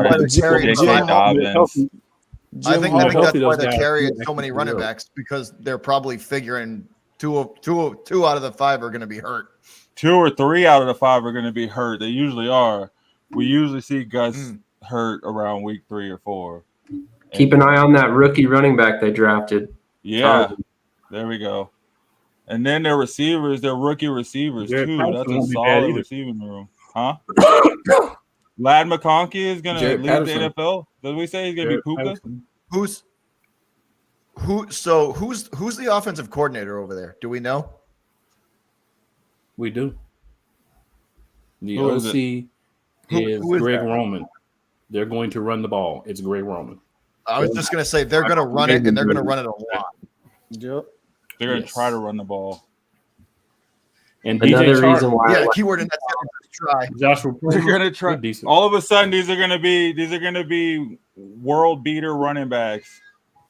why they're carrying so many running backs, because they're probably figuring two out of the 5 are going to be hurt. 2 or 3 out of the 5 are going to be hurt. They usually are. We usually see guys hurt around week 3 or 4. Keep an eye on that rookie running back they drafted. Yeah, there we go. And then their receivers, their rookie receivers too. That's a solid receiving room, huh? Lad McConkey is going to lead the NFL. Did we say he's going to be Puka? Who's the offensive coordinator over there? Do we know? We do. The OC is Greg Roman. They're going to run the ball. It's Greg Roman. I was just going to say they're going to run it, and they're going to run it a lot. Yep. They're going to try to run the ball. And another reason why, keyword in that sentence, try. Joshua, they're going to try. All of a sudden, these are going to be world beater running backs.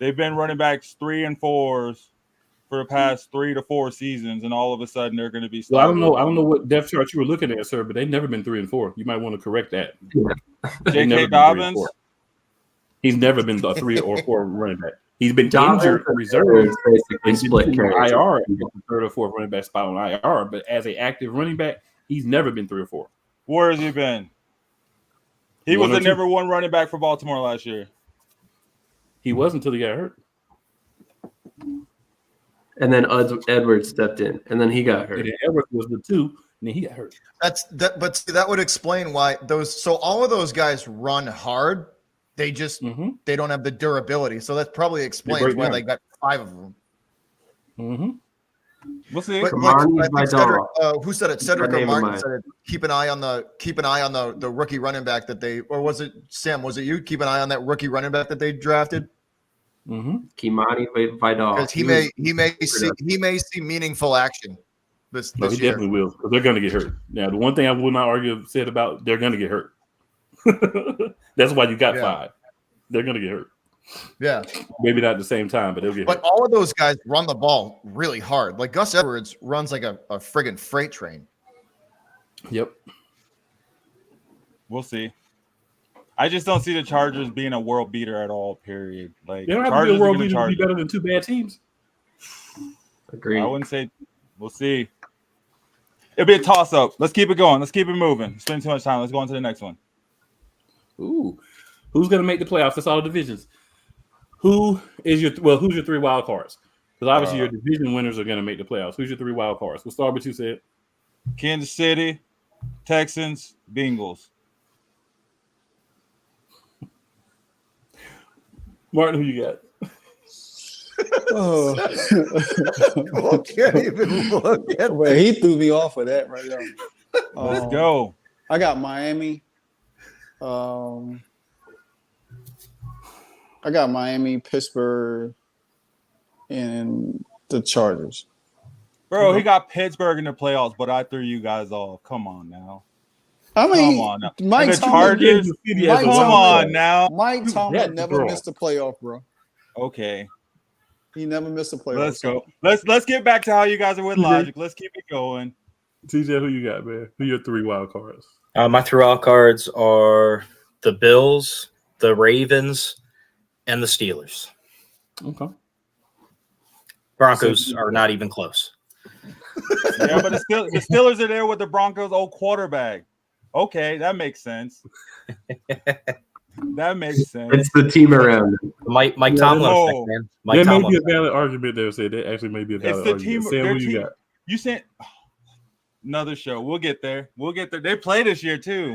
They've been running backs 3 and 4s for the past 3 to 4 seasons, and all of a sudden they're going to be. Well, I don't know what depth chart you were looking at, sir, but they've never been 3 and 4. You might want to correct that. J.K. Dobbins. He's never been a 3 or 4 running back. He's been injured, reserved, basically split carries. IR, and the 3rd or 4th running back spot on IR. But as an active running back, he's never been 3 or 4. Where has he been? He was the number 1 running back for Baltimore last year. He was until he got hurt. And then Edwards stepped in, and then he got hurt. And then Edwards was the 2, and then he got hurt. But see, that would explain why all of those guys run hard. They just they don't have the durability. So that probably explains why they got 5 of them. We'll see. But Kamani I think Vidal. Cedric, who said it? Cedric or name of Martin mine. said it. Keep an eye on the rookie running back that they, or was it Sam? Was it you? Keep an eye on that rookie running back that they drafted Mm-hmm. Kimani Vidal. because he may see meaningful action this No, he year. definitely will because they're going to get hurt. Now, the one thing I will not argue said about they're going to get hurt. That's why you got 5. They're going to get hurt. Yeah, Maybe not at the same time, but they'll get but hurt. all of those guys run the ball really hard. Like Gus Edwards runs like a friggin' freight train. Yep. We'll see. I just don't see the Chargers being a world beater at all. Period. Like They don't have to Chargers be a world are gonna beater to be charge. better than 2 bad teams. Agreed. I wouldn't say. We'll see. It'll be a toss up. Let's keep it going. Let's keep it moving. Spend too much time. Let's go on to the next one. Ooh, who's going to make the playoffs? That's all the divisions. Who's your 3 wild cards? Because obviously your division winners are going to make the playoffs. Who's your 3 wild cards? We'll start with you, Sid. Kansas City, Texans, Bengals. Martin, who you got? Oh. I can't even look at. Well, he threw me off of that right there. Let's go. I got Miami. I got Miami, Pittsburgh, and the Chargers. Bro, he got Pittsburgh in the playoffs, but I threw you guys off. Come on now. I mean, Come on now. Mike And the Tomlin, Chargers. Mike Come Tomlin- on now. Mike Tomlin that never draw? missed a playoff, bro. Okay. He never missed a playoff. Let's go. Let's get back to how you guys are with logic. Let's keep it going. TJ, who you got, man? Who your 3 wild cards? My 3 wild cards are the Bills, the Ravens, and the Steelers. Okay. Broncos are not even close. Yeah, but the Steelers are there with the Broncos' old quarterback. Okay, that makes sense. That makes sense. It's the team around him. Mike Tomlin no. effect, man. Mike There may Tomlin. be a valid argument there. Say that actually may be a It's valid the argument. team. Sam, Their who you team. got? You said another show. We'll get there. We'll get there. They play this year too,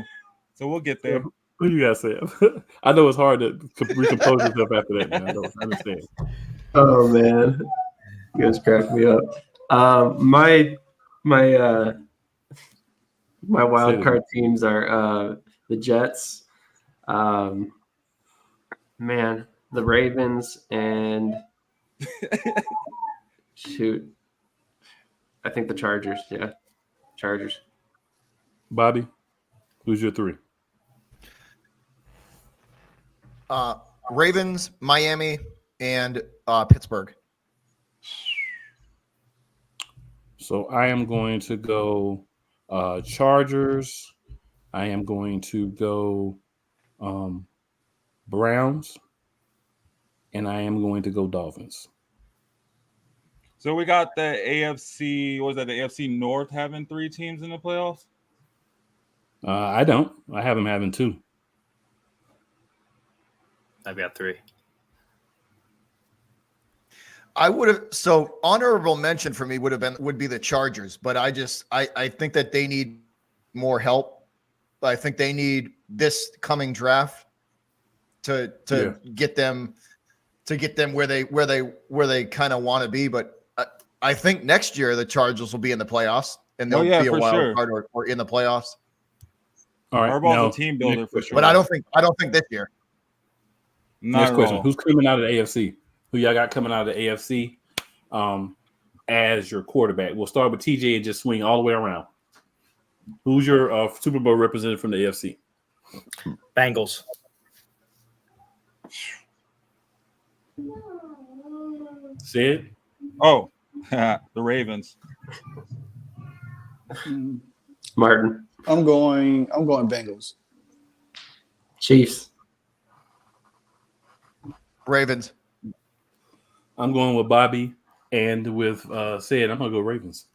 so we'll get there. Who you got, Sam? I know it's hard to recompose yourself after that, man. I understand. Oh man, you guys crack me up. My wild card teams are the Jets, man, the Ravens, and shoot, I think the Chargers. Yeah, Chargers. Bobby, who's your 3? Ravens, Miami, and Pittsburgh. So I am going to go Chargers. I am going to go Browns. And I am going to go Dolphins. So we got the AFC. What was that? The AFC North having 3 teams in the playoffs. I don't. I have them having 2. I've got 3. I would have honorable mention for me would be the Chargers, but I think that they need more help. I think they need this coming draft to get them where they kind of want to be. But I think next year the Chargers will be in the playoffs and they'll be a wild card or in the playoffs. All right, Harbaugh's a team builder for sure. But I don't think this year. Next question: who's coming out of the AFC? Who y'all got coming out of the AFC as your quarterback? We'll start with TJ and just swing all the way around. Who's your Super Bowl representative from the AFC? Bengals. Sid? Oh, the Ravens. Martin. I'm going Bengals. Chiefs. Ravens. I'm going with Bobby and with Sid. I'm going to go Ravens.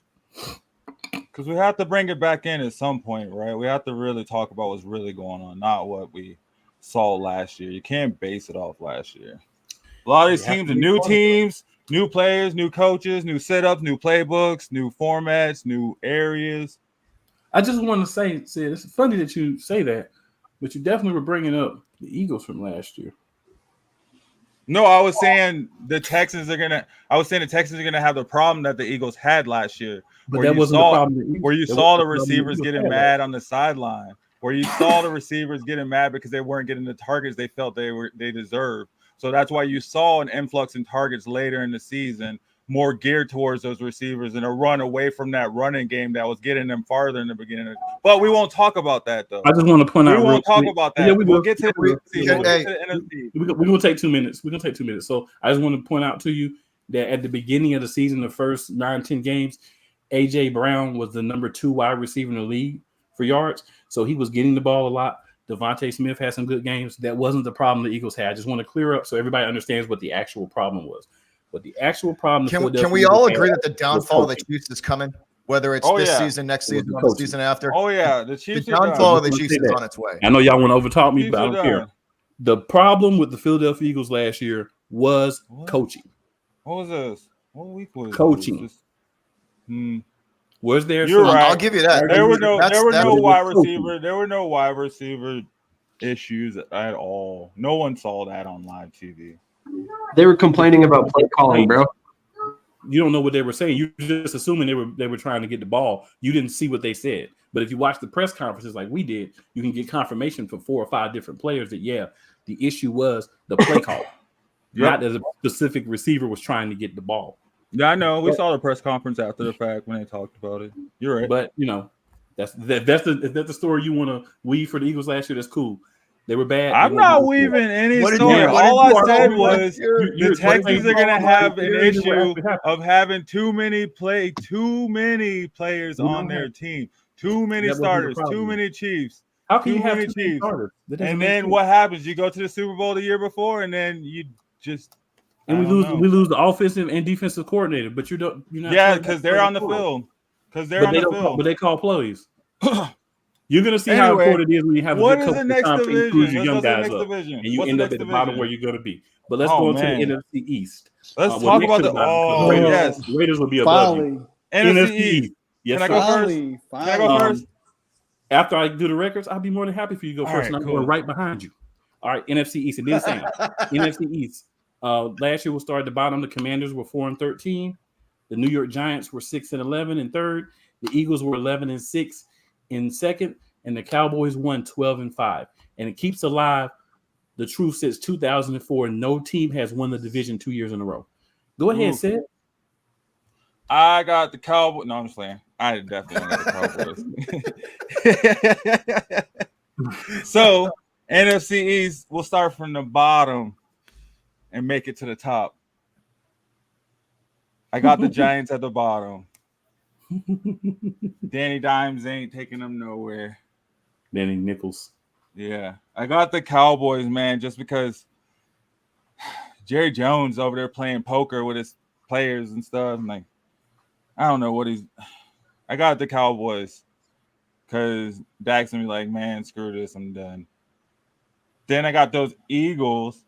Because we have to bring it back in at some point, right? We have to really talk about what's really going on, not what we saw last year. You can't base it off last year. A lot of these teams are new teams, new players, new coaches, new setups, new playbooks, new formats, new areas. I just want to say, Sid, it's funny that you say that, but you definitely were bringing up the Eagles from last year. No, I was saying the Texans are gonna have the problem that the Eagles had last year, But that wasn't the problem. where you saw the receivers getting mad on the sideline, where you saw the receivers getting mad because they weren't getting the targets they felt they deserved. So that's why you saw an influx in targets later in the season, more geared towards those receivers and a run away from that running game that was getting them farther in the beginning. But we won't talk about that though. I just want to point out. We won't talk about that. Yeah, we'll get to the NFC. We're going to take 2 minutes. We're going to take 2 minutes. So I just want to point out to you that at the beginning of the season, the first 9-10 games, A.J. Brown was the number 2 wide receiver in the league for yards. So he was getting the ball a lot. Devontae Smith had some good games. That wasn't the problem the Eagles had. I just want to clear up so everybody understands what the actual problem was. But the actual problem. Can we all agree that the downfall of the Chiefs is coming? Whether it's this season, next season, or the season after. Oh yeah, the Chiefs. The downfall of the Chiefs is on its way. I know y'all want to overtalk me, but I don't care. The problem with the Philadelphia Eagles last year was coaching. What was this? What week was coaching? Was there? You're right. I'll give you that. There were no wide receiver. There were no wide receiver issues at all. No one saw that on live TV. They were complaining about play calling, bro. You don't know what they were saying. You're just assuming they were trying to get the ball. You didn't see what they said. But if you watch the press conferences like we did, you can get confirmation from 4 or 5 different players that the issue was the play call, not that a specific receiver was trying to get the ball. Yeah, I know. We saw the press conference after the fact when they talked about it. You're right. But that's the story you want to weave for the Eagles last year. That's cool. They were bad. I'm not weaving any story. All I said was the Texans are going to have an issue of having too many players on their team, too many starters, too many Chiefs. How can you have too many starters? And then what happens? You go to the Super Bowl the year before, and then you just we lose the offensive and defensive coordinator. But you're not. Because they're on the field. But they call plays. You're going to see how important it is when you have a good couple of times to include your young guys up. And you end up at the bottom where you're going to be. But let's go into the NFC East. Let's talk about the Raiders will be above you. NFC East. Yes, Can I go first? After I do the records, I'll be more than happy for you to go first. And I'm going right behind you. All right, NFC East. And then Sam. NFC East. Last year, we'll start at the bottom. The Commanders were 4-13. The New York Giants were 6-11 in third. The Eagles were 11-6 in second, and the Cowboys won 12-5. And it keeps alive the truth since 2004. No team has won the division 2 years in a row. Go ahead, Sid. I got the Cowboys. No, I'm just playing. I definitely got the Cowboys. So, NFC East, we'll start from the bottom and make it to the top. I got the Giants at the bottom. Danny Dimes ain't taking them nowhere. Danny Nichols. Yeah. I got the Cowboys, man, just because Jerry Jones over there playing poker with his players and stuff. I'm like, I don't know what I got the Cowboys because Dak's gonna be like, man, screw this, I'm done. Then I got those Eagles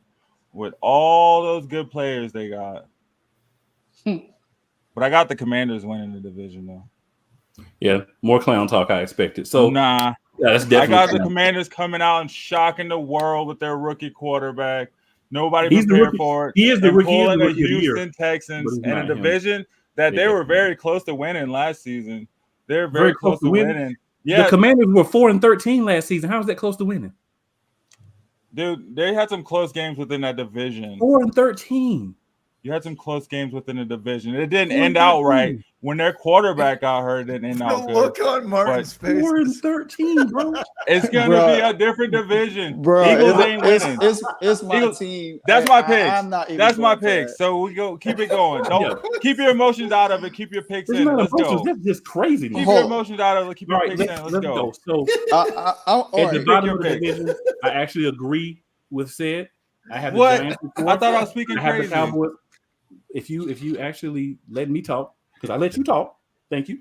with all those good players they got. But I got the Commanders winning the division, though. Yeah, more clown talk I expected. So nah, that's definitely. I got the Commanders coming out and shocking the world with their rookie quarterback. Nobody prepared for it. He is the rookie. Pulling the Houston Texans in a division that they were very close to winning last season. They're very close to winning. Yeah, the Commanders were 4-13 last season. How is that close to winning? Dude, they had some close games within that division. 4-13. You had some close games within the division. It didn't end out right. When their quarterback got hurt, it didn't end out good. Look on Martin's face. 4-13, bro. It's going to be a different division. Bro, Eagles ain't winning. It's my team. That's my pick. That's my pick. So we go. Keep it going. Don't keep your emotions out of it. Keep your picks in. Let's go. That's just crazy. Keep your emotions out of it. Keep your picks in. Let's go. So at the bottom of the division, I actually agree with Sid. I have the Giants. I thought I was speaking crazy. I have the Cowboys. If you actually let me talk, because I let you talk, thank you.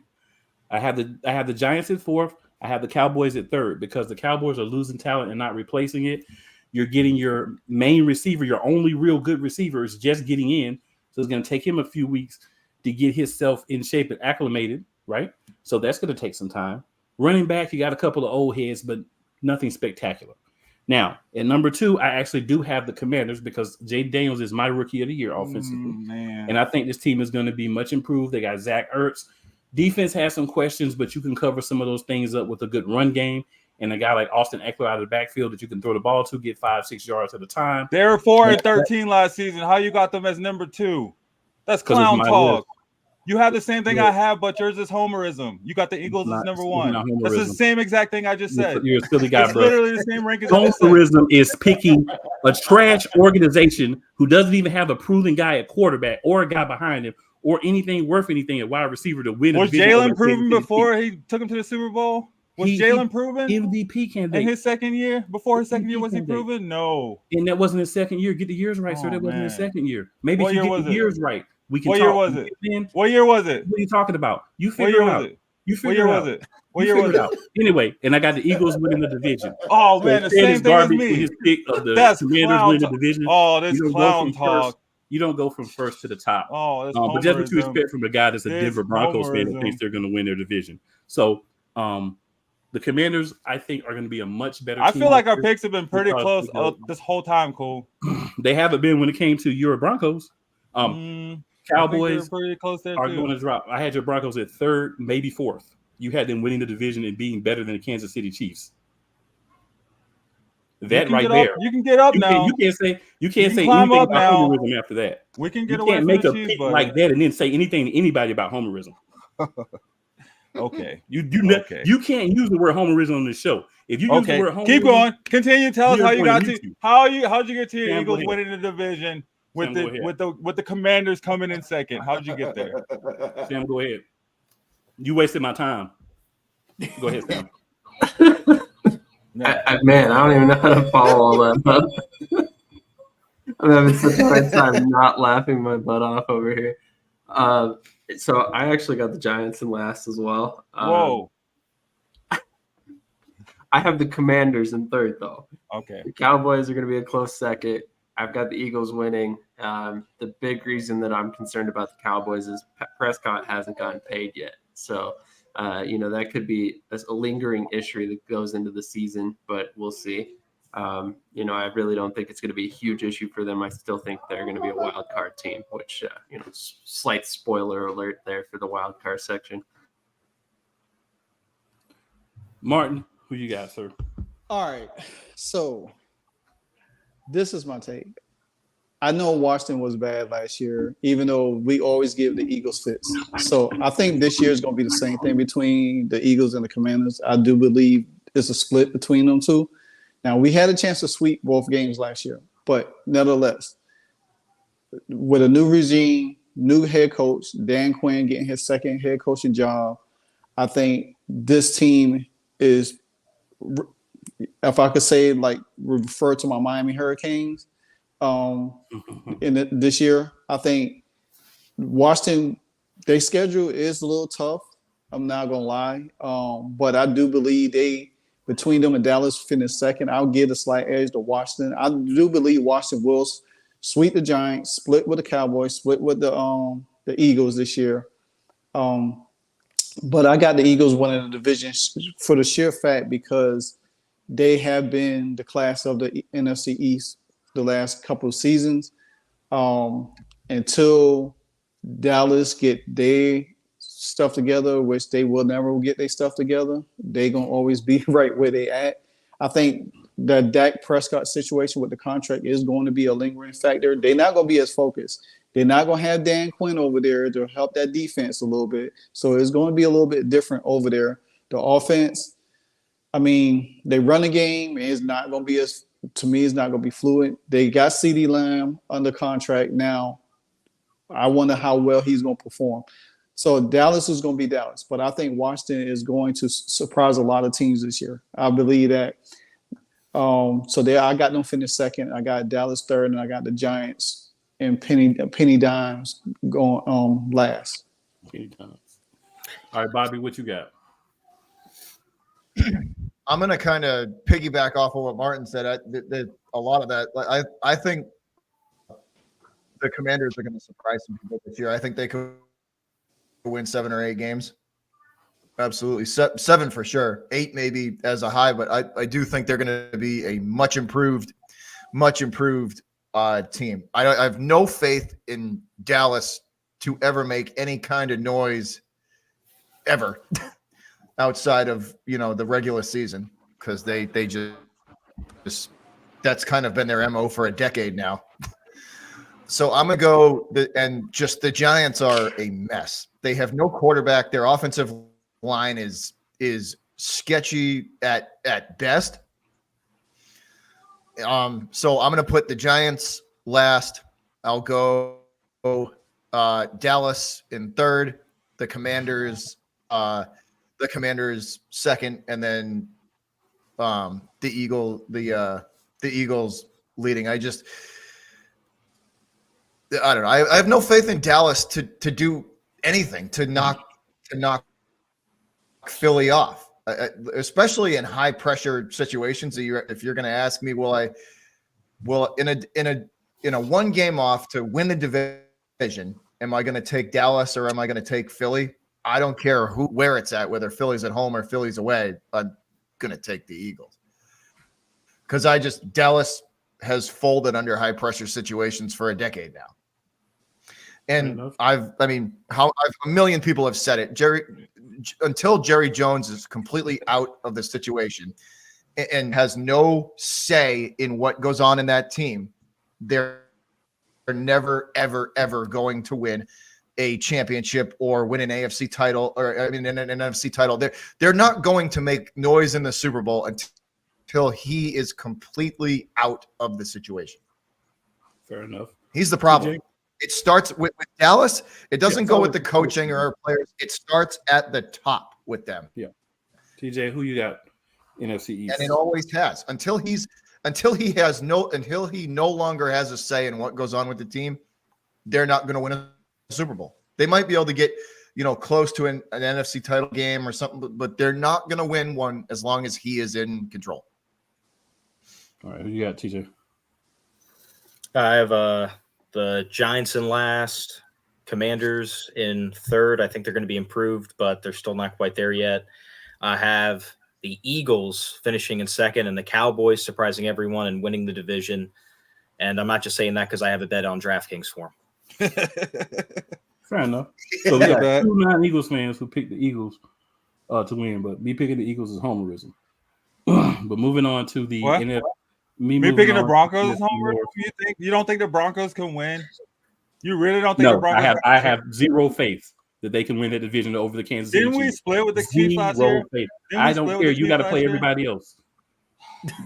I have the Giants at fourth. I have the Cowboys at third because the Cowboys are losing talent and not replacing it. You're getting your main receiver, your only real good receiver is just getting in. So it's going to take him a few weeks to get himself in shape and acclimated, right? So that's going to take some time. Running back, you got a couple of old heads, but nothing spectacular. Now, at number 2, I actually do have the Commanders because Jay Daniels is my rookie of the year offensively. And I think this team is going to be much improved. They got Zach Ertz. Defense has some questions, but you can cover some of those things up with a good run game. And a guy like Austin Eckler out of the backfield that you can throw the ball to, get 5-6 yards at a time. They were 4-13 last season. How you got them as number 2? That's clown talk. You have the same thing I have, but yours is homerism. You got the Eagles as number 1. That's the same exact thing I just said. You're a silly guy, it's bro. literally the same ranking. Homerism is picking a trash organization who doesn't even have a proven guy at quarterback or a guy behind him or anything worth anything at wide receiver to win. Was Jalen proven before he took him to the Super Bowl? Was Jalen proven? MVP candidate. In his second year? Before his second year, was he proven? No. And that wasn't his second year. Get the years right, sir. That wasn't his second year. Maybe if you get the years right, we can talk. What year was it? What year was it? What are you talking about? You figure it out. You figure it out. What year was it? Anyway, and I got the Eagles winning the division. Oh, man, the same thing as me. His pick of the Commanders winning the division. Oh, this clown talk. You don't go from first to the top. Oh, that's but that's what you expect from a guy that's a Denver Broncos fan that thinks they're going to win their division. So, the Commanders, I think, are going to be a much better team. I feel like our picks have been pretty close this whole time, Cole. They haven't been when it came to your Broncos. Cowboys pretty close there are going to drop. I had your Broncos at 3rd, maybe 4th. You had them winning the division and being better than the Kansas City Chiefs. That right there. You can get up now. You can't say anything about homerism after that. We can get you away can't from make the a Chiefs, pick but... like that and then say anything to anybody about homerism. Okay. You can't use the word homerism on this show. If you use the word homerism, keep going. Continue. Tell us how you got to how'd you get to your Eagles winning the division with the Commanders coming in second. How'd you get there? Sam, go ahead. You wasted my time. Go ahead, Sam. Man, I don't even know how to follow all that up. I'm having such a hard time not laughing my butt off over here. So I actually got the Giants in last as well. Whoa. I have the Commanders in 3rd, though. Okay. The Cowboys are going to be a close second. I've got the Eagles winning. The big reason that I'm concerned about the Cowboys is Prescott hasn't gotten paid yet. So, that could be a lingering issue that goes into the season, but we'll see. I really don't think it's going to be a huge issue for them. I still think they're going to be a wild card team, which, slight spoiler alert there for the wild card section. Martin, who you got, sir? All right. So this is my take. I know Washington was bad last year, even though we always give the Eagles fits. So I think this year is going to be the same thing between the Eagles and the Commanders. I do believe it's a split between them two. Now, we had a chance to sweep both games last year, but nevertheless, with a new regime, new head coach, Dan Quinn getting his second head coaching job, I think this team is, if I could say, refer to my Miami Hurricanes this year. I think Washington, their schedule is a little tough. I'm not going to lie, but I do believe between them and Dallas finished second. I'll give a slight edge to Washington. I do believe Washington will sweep the Giants, split with the Cowboys, split with the Eagles this year. But I got the Eagles winning the division for the sheer fact because they have been the class of the NFC East the last couple of seasons. Until Dallas get their stuff together, which they will never get their stuff together, they're going to always be right where they at. I think the Dak Prescott situation with the contract is going to be a lingering factor. They're not going to be as focused. They're not going to have Dan Quinn over there to help that defense a little bit. So it's going to be a little bit different over there. The offense, they run a game. It's not going to be to me, it's not going to be fluid. They got CeeDee Lamb under contract now. I wonder how well he's going to perform. So Dallas is going to be Dallas, but I think Washington is going to surprise a lot of teams this year. I believe that. I got them finish second. I got Dallas third, and I got the Giants and penny dimes going last. Penny dimes. All right, Bobby, what you got? I'm going to kind of piggyback off of what Martin said. A lot of that, I think the Commanders are going to surprise some people this year. I think they could win 7 or 8 games. Absolutely. 7 for sure. 8 maybe as a high, but I do think they're going to be a much improved team. I have no faith in Dallas to ever make any kind of noise ever outside of, the regular season, because they just that's kind of been their MO for a decade now. So I'm going to go and just the Giants are a mess. They have no quarterback. Their offensive line is sketchy at best. So I'm going to put the Giants last. I'll go Dallas in third, the Commanders second, and then the Eagles leading. I don't know. I have no faith in Dallas to do anything to knock Philly off, especially in high pressure situations. If you're going to ask me, will in a one game off to win the division, am I going to take Dallas or am I going to take Philly? I don't care where it's at, whether Philly's at home or Philly's away. I'm going to take the Eagles because Dallas has folded under high pressure situations for a decade now. And a million people have said it. Until Jerry Jones is completely out of the situation and has no say in what goes on in that team, they're never, ever, ever going to win a championship or win an AFC title an NFC title. They're not going to make noise in the Super Bowl until he is completely out of the situation. Fair enough. He's the problem. TJ? It starts with Dallas. It doesn't go with the coaching or our players. It starts at the top with them. Yeah. TJ, who you got? NFC East. And it always has until he no longer has a say in what goes on with the team. They're not going to win a Super Bowl. They might be able to get, close to an NFC title game or something, but they're not going to win one as long as he is in control. All right. Who you got, TJ? I have the Giants in last, Commanders in third. I think they're going to be improved, but they're still not quite there yet. I have the Eagles finishing in second and the Cowboys surprising everyone and winning the division. And I'm not just saying that because I have a bet on DraftKings for them. Fair enough. So we got 2 non-Eagles fans who picked the Eagles to win, but me picking the Eagles is homerism. But moving on to the NFL. Me picking the Broncos is homerism? You don't think the Broncos can win? You really don't think the Broncos? I have zero faith that they can win the division over the Kansas City Chiefs. Didn't we split with the Chiefs last year? I don't care. You got to play everybody else.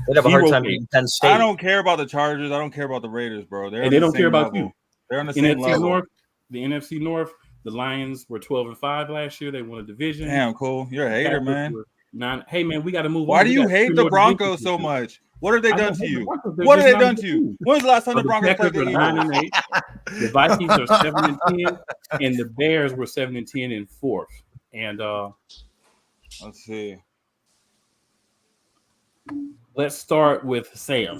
They'd have a hard time beating Penn State. I don't care about the Chargers. I don't care about the Raiders, bro. They don't care about you. They're on the same level. The NFC North, the Lions were 12-5 last year. They won a division. Damn, cool. You're a hater, man. Hey, man, we got to move on. Why do you hate the Broncos so much? What have they done to you? What have they done to you? When's the last time the Broncos played the Eagles? 9-8. The Vikings are 7-10, and the Bears were 7-10 in fourth. And let's see. Let's start with Sam.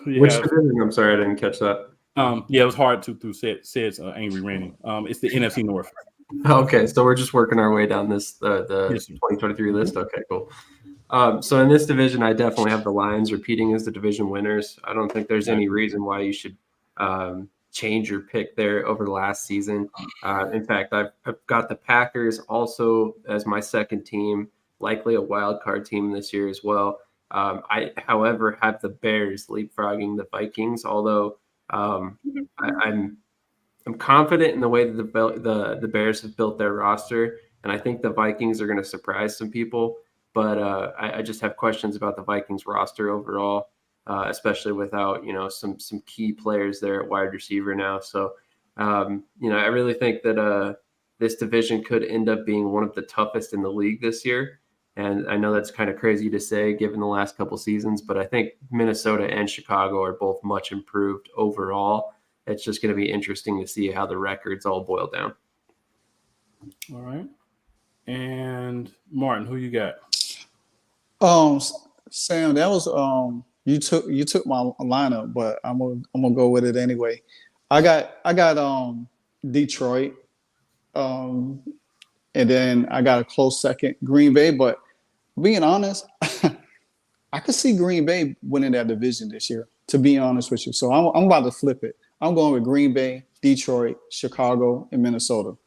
Which division? I'm sorry, I didn't catch that. It was hard through Sid's angry ranting. It's the NFC North. Okay, so we're just working our way down this the 2023 list. Okay, cool. So in this division, I definitely have the Lions repeating as the division winners. I don't think there's any reason why you should change your pick there over the last season. In fact, I've got the Packers also as my second team, likely a wild card team this year as well. I, however, have the Bears leapfrogging the Vikings, although I'm confident in the way that the Bears have built their roster, and I think the Vikings are going to surprise some people. But I just have questions about the Vikings roster overall, especially without some key players there at wide receiver now. So I really think that this division could end up being one of the toughest in the league this year. And I know that's kind of crazy to say given the last couple seasons, but I think Minnesota and Chicago are both much improved overall. It's just going to be interesting to see how the records all boil down. All right. And Martin, who you got? Sam, that was you took my lineup, but I'm gonna go with it anyway. I got Detroit. And then I got a close second, Green Bay. But being honest, I could see Green Bay winning that division this year, to be honest with you. So I'm about to flip it. I'm going with Green Bay, Detroit, Chicago, and Minnesota.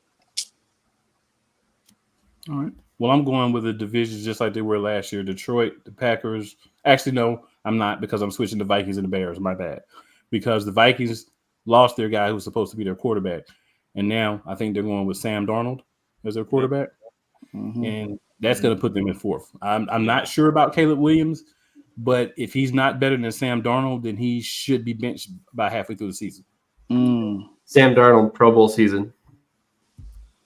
All right. Well, I'm going with the divisions just like they were last year. Detroit, the Packers. Actually, no, I'm not, because I'm switching the Vikings and the Bears. My bad. Because the Vikings lost their guy who was supposed to be their quarterback. And now I think they're going with Sam Darnold as their quarterback. Mm-hmm. And that's going to put them in fourth. I'm not sure about Caleb Williams, but if he's not better than Sam Darnold, then he should be benched by halfway through the season. Sam Darnold, Pro Bowl season.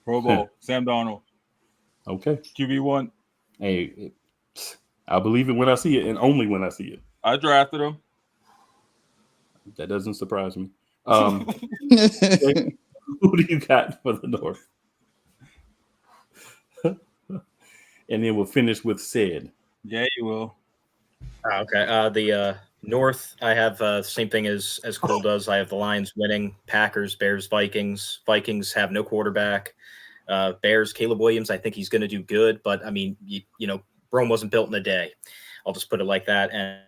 Pro Bowl, Sam Darnold. Okay. QB1. Hey, I'll believe it when I see it, and only when I see it. I drafted him. That doesn't surprise me. Who do you got for the North? And then we'll finish with said. Yeah, you will. Okay. The North, I have same thing as Cole does. I have the Lions winning, Packers, Bears, Vikings. Vikings have no quarterback. Bears, Caleb Williams, I think he's going to do good. But, I mean, you know, Rome wasn't built in a day. I'll just put it like that. And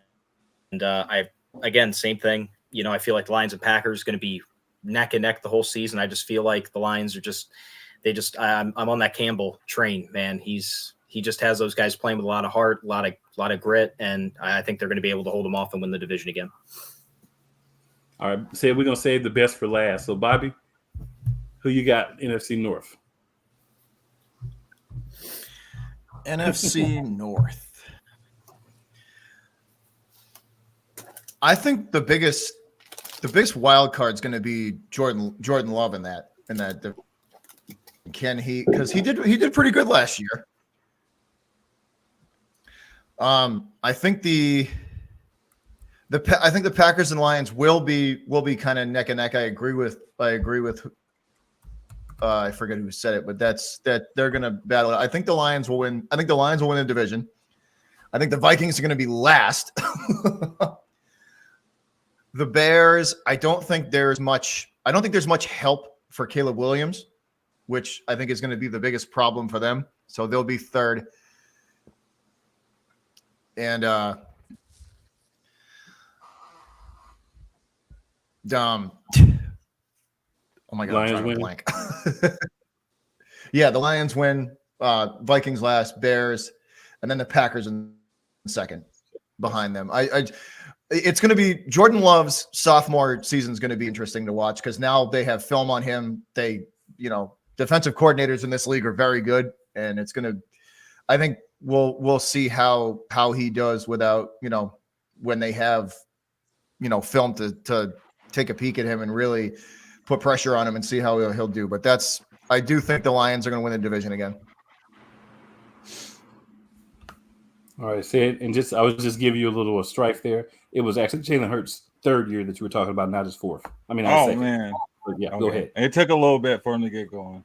I, again, same thing. You know, I feel like the Lions and Packers going to be neck and neck the whole season. I just feel like the Lions are I'm on that Campbell train, man. He just has those guys playing with a lot of heart, a lot of grit, and I think they're going to be able to hold them off and win the division again. All right, we're going to save the best for last. So, Bobby, who you got NFC North? NFC North. I think the biggest wild card is going to be Jordan Love in that. Can he? Because he did pretty good last year. I think the Packers and Lions will be kind of neck and neck. I agree with I forget who said it, but they're going to battle it. I think the Lions will win. I think the Lions will win the division. I think the Vikings are going to be last. The Bears, I don't think there's much help for Caleb Williams, which I think is going to be the biggest problem for them. So they'll be third. And oh my God, Lions I'm drawing a win. blank. Yeah, the Lions win, Vikings last, Bears, and then the Packers in second behind them. It's going to be Jordan Love's sophomore season is going to be interesting to watch because now they have film on him. Defensive coordinators in this league are very good, and it's going to. I think we'll see how he does without when they have film to take a peek at him and really put pressure on him and see how he'll do. But I do think the Lions are going to win the division again. All right, Sid, and I was just giving you a little strife there. It was actually Jalen Hurts' third year that you were talking about, not his fourth. I mean, Oh, second. man. But yeah, Okay. Go ahead. It took a little bit for him to get going.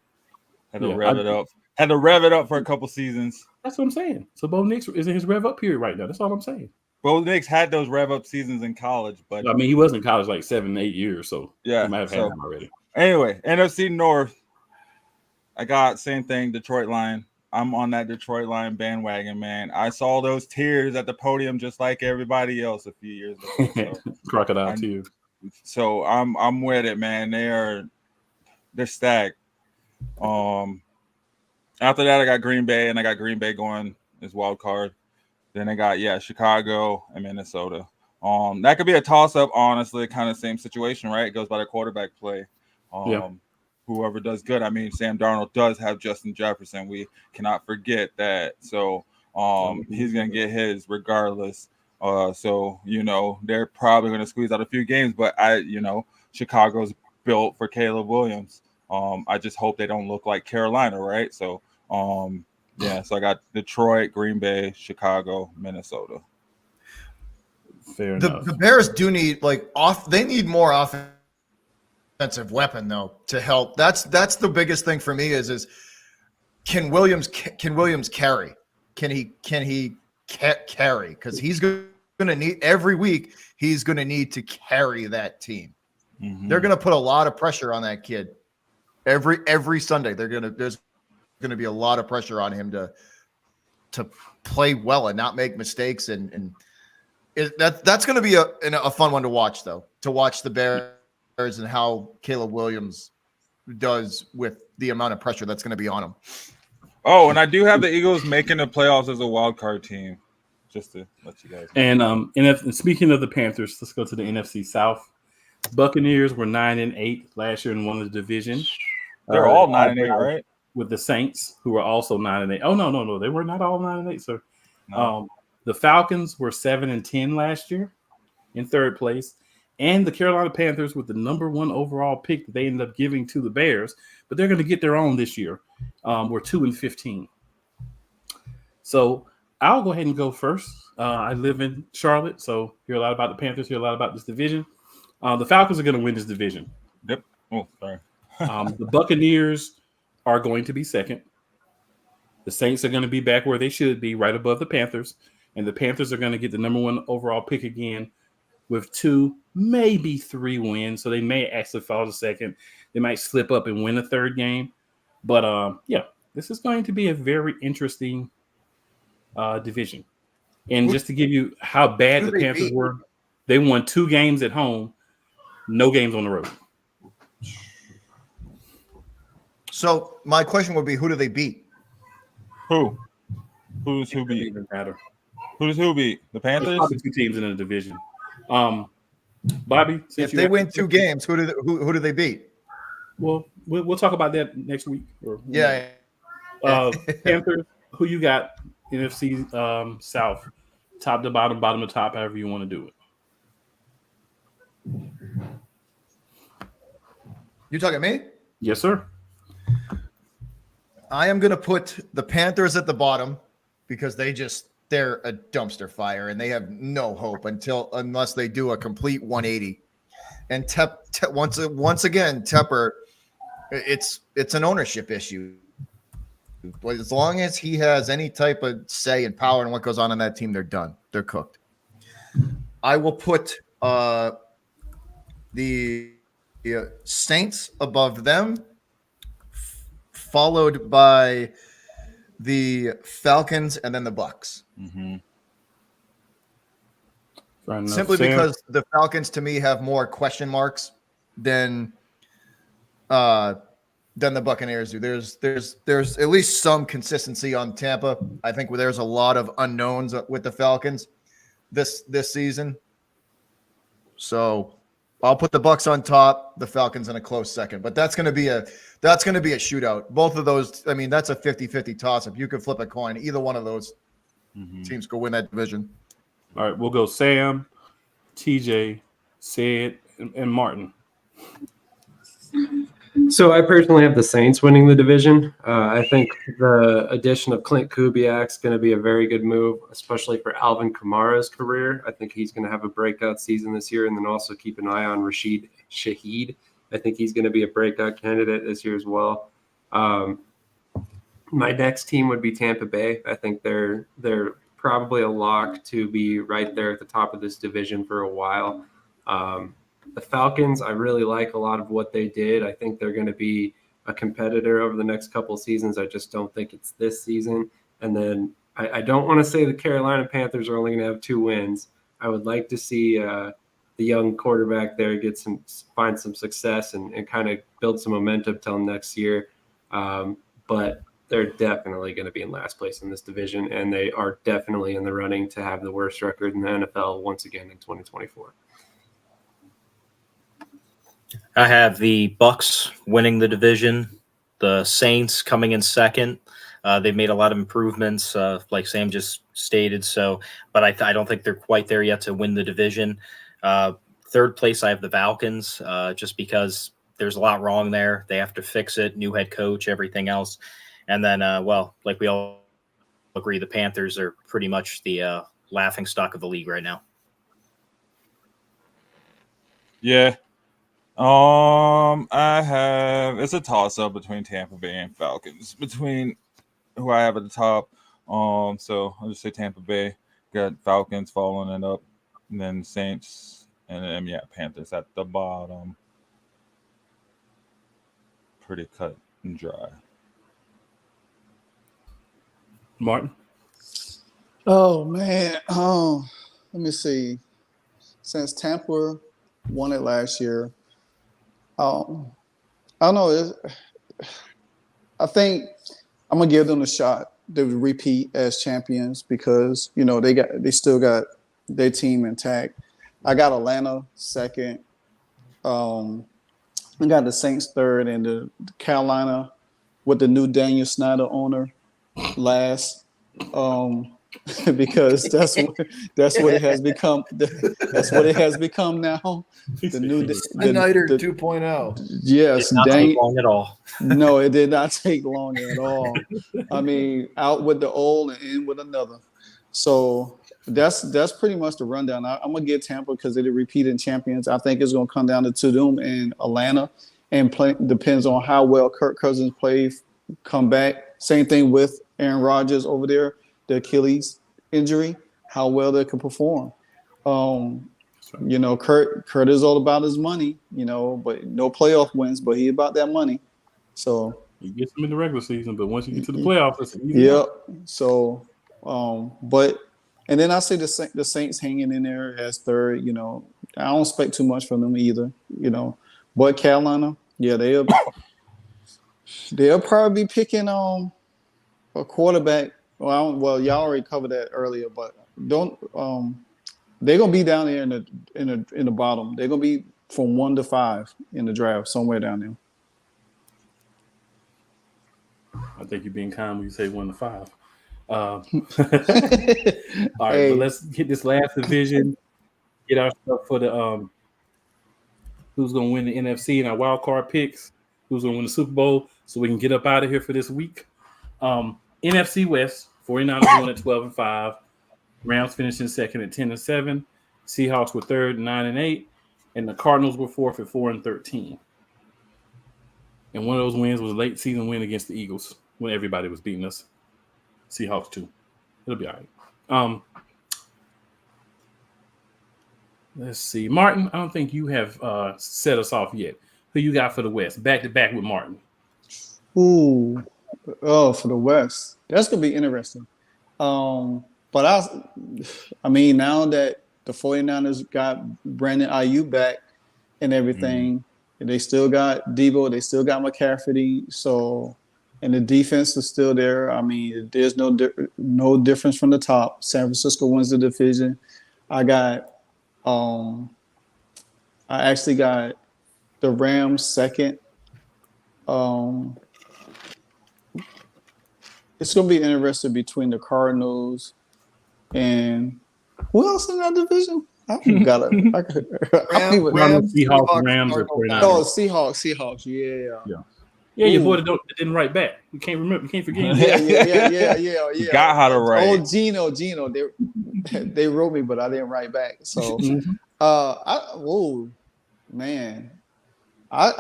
Had to Yeah, rev it up. Had to rev it up for a couple seasons. That's what I'm saying. So Bo Nix is in his rev up period right now. That's all I'm saying. Bo Nix had those rev up seasons in college, but I mean, he was in college like 7-8 years, so yeah, he might have had them already. Anyway, NFC North. I got same thing, Detroit Lion. I'm on that Detroit Lion bandwagon, man. I saw those tears at the podium just like everybody else a few years ago. So Crocodile tears. So I'm with it, man. They're stacked. After that, I got Green Bay, and I got Green Bay going as wild card. Then I got Chicago and Minnesota. That could be a toss-up, honestly, kind of same situation, right? It goes by the quarterback play. Whoever does good. I mean, Sam Darnold does have Justin Jefferson. We cannot forget that. So he's gonna get his regardless. So they're probably gonna squeeze out a few games, but Chicago's built for Caleb Williams. I just hope they don't look like Carolina, right? So so I got Detroit, Green Bay, Chicago, Minnesota. Fair enough. The Bears do need they need more offensive weapon though to help. That's the biggest thing for me is can Williams carry? Can he carry? Because he's going to need every week. He's going to need to carry that team. Mm-hmm. They're going to put a lot of pressure on that kid every Sunday. There's going to be a lot of pressure on him to play well and not make mistakes. And that's going to be a fun one to watch, though, to watch the Bears and how Caleb Williams does with the amount of pressure that's going to be on him. Oh, and I do have the Eagles making the playoffs as a wild card team, just to let you guys know. And speaking of the Panthers, let's go to the NFC South. Buccaneers were 9-8 last year and won the division. They're all 9-8, right? With the Saints, who were also 9-8. Oh no, they were not all 9-8, sir. No. The Falcons were 7-10 last year in third place, and the Carolina Panthers with the number 1 overall pick that they ended up giving to the Bears, but they're going to get their own this year. We're 2-15. So I'll go ahead and go first. I live in Charlotte, so hear a lot about the Panthers, hear a lot about this division. The Falcons are going to win this division. Yep. Oh, sorry. The Buccaneers are going to be second. The Saints are going to be back where they should be, right above the Panthers. And the Panthers are going to get the number 1 overall pick again with 2, maybe 3 wins. So they may actually fall to second. They might slip up and win a third game. But, this is going to be a very interesting division. And just to give you how bad the Panthers were, they won 2 games at home, no games on the road. So my question would be, who do they beat? Who? Who's who beat? Matter. Who's who beat? The Panthers? Probably 2 teams in the division. Bobby, if they win 2 games, who do they beat? Well, we'll talk about that next week. Yeah. Panthers, who you got? NFC South, top to bottom, bottom to top, however you want to do it. You talking me? Yes, sir. I am going to put the Panthers at the bottom because they're a dumpster fire and they have no hope unless they do a complete 180. And once again, Tepper, it's an ownership issue. But as long as he has any type of say and power in what goes on that team, they're done. They're cooked. I will put the Saints above them, followed by the Falcons and then the Bucks. Mm-hmm. Simply because the Falcons, to me, have more question marks than the Buccaneers do. There's at least some consistency on Tampa. I think there's a lot of unknowns with the Falcons this season. So I'll put the Bucks on top, the Falcons in a close second. But that's going to be a shootout. Both of those, I mean, that's a 50-50 toss-up. You could flip a coin. Either one of those teams could win that division. All right, we'll go Sam, TJ, Sid, and Martin. So I personally have the Saints winning the division. I think the addition of Clint Kubiak is going to be a very good move, especially for Alvin Kamara's career. I think he's going to have a breakout season this year, and then also keep an eye on Rashid Shaheed. I think he's going to be a breakout candidate this year as well. My next team would be Tampa Bay. I think they're probably a lock to be right there at the top of this division for a while. The Falcons, I really like a lot of what they did. I think they're going to be a competitor over the next couple of seasons. I just don't think it's this season. And then I don't want to say the Carolina Panthers are only going to have 2 wins. I would like to see the young quarterback there find some success and kind of build some momentum till next year. But they're definitely going to be in last place in this division, and they are definitely in the running to have the worst record in the NFL once again in 2024. I have the Bucks winning the division, the Saints coming in second. They've made a lot of improvements, like Sam just stated. So, but I don't think they're quite there yet to win the division. Third place, I have the Falcons, just because there's a lot wrong there. They have to fix it. New head coach, everything else. And then, like we all agree, the Panthers are pretty much the laughing stock of the league right now. Yeah. It's a toss up between Tampa Bay and Falcons, between who I have at the top. So I'll just say Tampa Bay, got Falcons following it up, and then Saints, and then Panthers at the bottom. Pretty cut and dry. Martin? Oh man. Let me see. Since Tampa won it last year, I don't know. I think I'm gonna give them a shot to repeat as champions because they still got their team intact. I got Atlanta second. I got the Saints third, and the Carolina with the new Daniel Snyder owner last. Because that's what it has become. That's what it has become now. The new Snyder 2.0. Yes, Did not take long at all. No, it did not take long at all. I mean, out with the old and in with another. So that's pretty much the rundown. I'm gonna get Tampa because they're the repeating champions. I think it's gonna come down to them and Atlanta, and depends on how well Kirk Cousins plays, come back. Same thing with Aaron Rodgers over there, the Achilles injury, how well they can perform. Kurt is all about his money, but no playoff wins, but he about that money. So you get them in the regular season, but once you get to the playoffs, it's easy. Yep. So, and then I say the Saints hanging in there as third. I don't expect too much from them either. But Carolina, yeah, they'll probably be picking a quarterback. Well, y'all already covered that earlier, but they're gonna be down there in the bottom. They're gonna be from 1 to 5 in the draft, somewhere down there. I think you're being kind when you say 1 to 5. All right, but let's get this last division. Get our stuff for the who's gonna win the NFC and our wild card picks. Who's gonna win the Super Bowl, so we can get up out of here for this week. NFC West, 49ers won at 12-5. Rams finishing second at 10-7. Seahawks were third, 9-8, and the Cardinals were fourth at 4-13. And one of those wins was a late season win against the Eagles when everybody was beating us. Seahawks too. It'll be all right. Let's see. Martin, I don't think you have set us off yet. Who you got for the West? Back to back with Martin. Ooh. Oh, for the West. That's going to be interesting. But I mean, now that the 49ers got Brandon Ayuk back and everything, they still got Debo, they still got McCaffrey. So, and the defense is still there. I mean, there's no difference from the top. San Francisco wins the division. I actually got the Rams second. It's going to be interesting between the Cardinals and who else in that division? Seahawks, Rams, or 49ers. Oh, Seahawks. Yeah, your boy that didn't write back. You can't remember. You can't forget. Yeah. Got how to write. Oh, Gino. They wrote me, but I didn't write back. So, man, I'm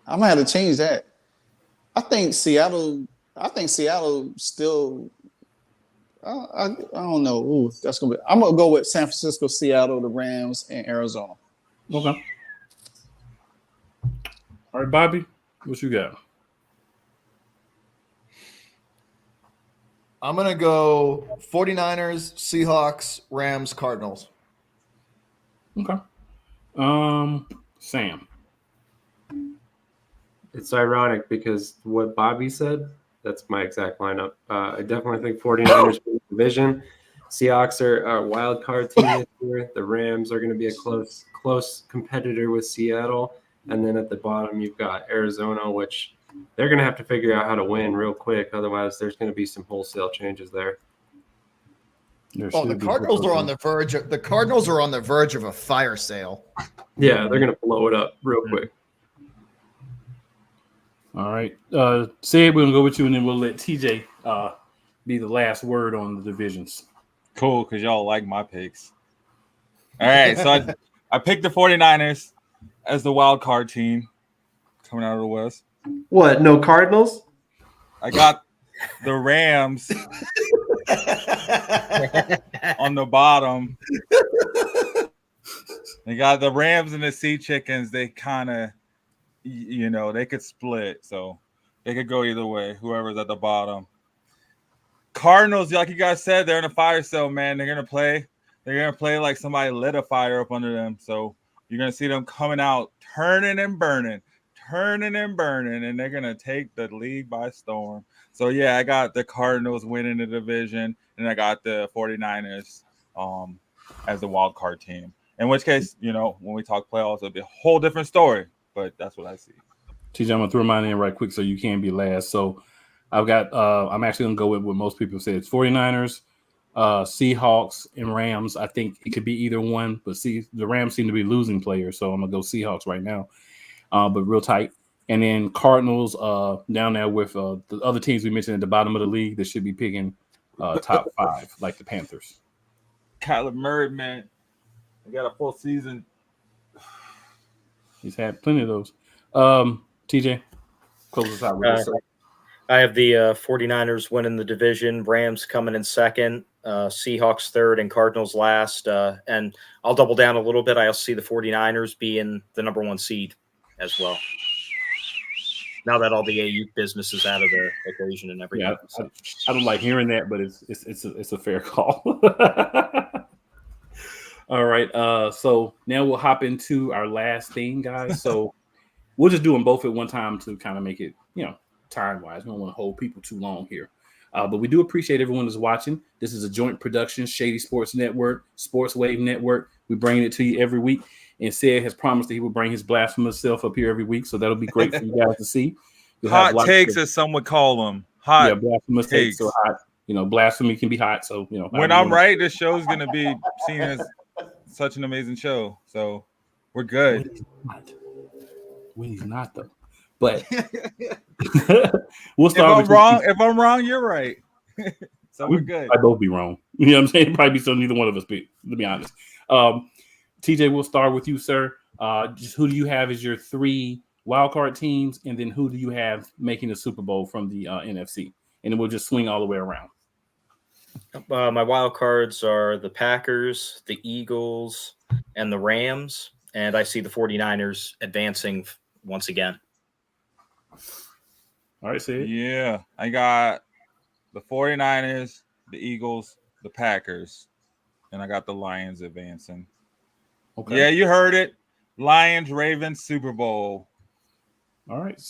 gonna have to change that. I think Seattle still. I don't know. That's gonna be. I'm gonna go with San Francisco, Seattle, the Rams, and Arizona. Okay. All right, Bobby, what you got? I'm gonna go 49ers, Seahawks, Rams, Cardinals. Okay. Sam. It's ironic because what Bobby said, that's my exact lineup. I definitely think 49ers win the division. Seahawks are a wild card team this year. The Rams are going to be a close competitor with Seattle. And then at the bottom, you've got Arizona, which they're going to have to figure out how to win real quick. Otherwise, there's going to be some wholesale changes there. The Cardinals are on the verge. The Cardinals are on the verge of a fire sale. Yeah, they're going to blow it up real quick. All right. Sid, we're going to go with you, and then we'll let TJ be the last word on the divisions. Cool, because y'all like my picks. All right, so I picked the 49ers as the wild card team coming out of the West. What, no Cardinals? I got the Rams on the bottom. They got the Rams and the Sea Chickens. They kind of, they could split. So they could go either way, whoever's at the bottom. Cardinals, like you guys said, they're in a fire sale, man. They're gonna play like somebody lit a fire up under them. So you're gonna see them coming out, turning and burning, and they're gonna take the league by storm. So yeah, I got the Cardinals winning the division, and I got the 49ers as the wild card team. In which case, when we talk playoffs, it'll be a whole different story. But that's what I see. TJ, I'm gonna throw mine in right quick so you can be last. So I've got I'm actually gonna go with what most people say. It's 49ers, Seahawks, and Rams. I think it could be either one, but the Rams seem to be losing players, so I'm gonna go Seahawks right now. But real tight. And then Cardinals down there with the other teams we mentioned at the bottom of the league that should be picking top 5, like the Panthers. Kyler Murray, man, he got a full season. He's had plenty of those. TJ, close us out. I have the 49ers winning the division, Rams coming in second, Seahawks third, and Cardinals last. And I'll double down a little bit. I also see the 49ers being the number 1 seed as well. Now that all the AU business is out of the equation and everything. Yeah, I don't like hearing that, but it's a fair call. All right. So now we'll hop into our last thing, guys. So we'll just do them both at one time to kind of make it, time-wise. We don't want to hold people too long here. But we do appreciate everyone who's watching. This is a joint production, Shady Sports Network, Sports Wave Network. We're bringing it to you every week. And Sid has promised that he will bring his blasphemous self up here every week. So that'll be great for you guys to see. Hot takes, as some would call them. Hot blasphemous takes. So hot. Blasphemy can be hot. So, when I'm right, this show's going to be seen as such an amazing show. So we're good. When he's not though. But we'll start. If I'm wrong, you're right. So we're good. I both be wrong. You know what I'm saying? Probably so neither one of us be, to be honest. TJ, we'll start with you, sir. Just who do you have as your 3 wildcard teams, and then who do you have making the Super Bowl from the NFC? And then we'll just swing all the way around. My wild cards are the Packers, the Eagles, and the Rams. And I see the 49ers advancing once again. All right, Sid. Yeah, I got the 49ers, the Eagles, the Packers, and I got the Lions advancing. Okay. Yeah, you heard it. Lions, Ravens, Super Bowl. All right.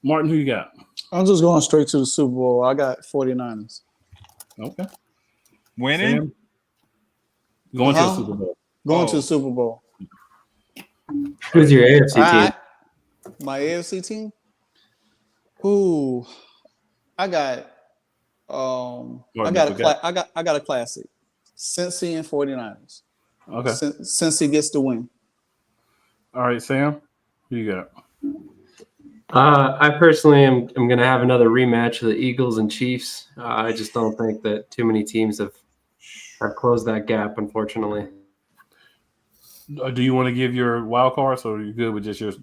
Martin, who you got? I'm just going straight to the Super Bowl. I got 49ers. Okay. Winning? Sam? Going to the Super Bowl. Going to the Super Bowl. Who's your AFC team? My AFC team? Ooh, I got a classic. Cincy and 49ers. Okay. Cincy gets the win. All right, Sam, who you got? I personally am going to have another rematch of the Eagles and Chiefs. I just don't think that too many teams have closed that gap, unfortunately. Do you want to give your wild cards, or are you good with just yours?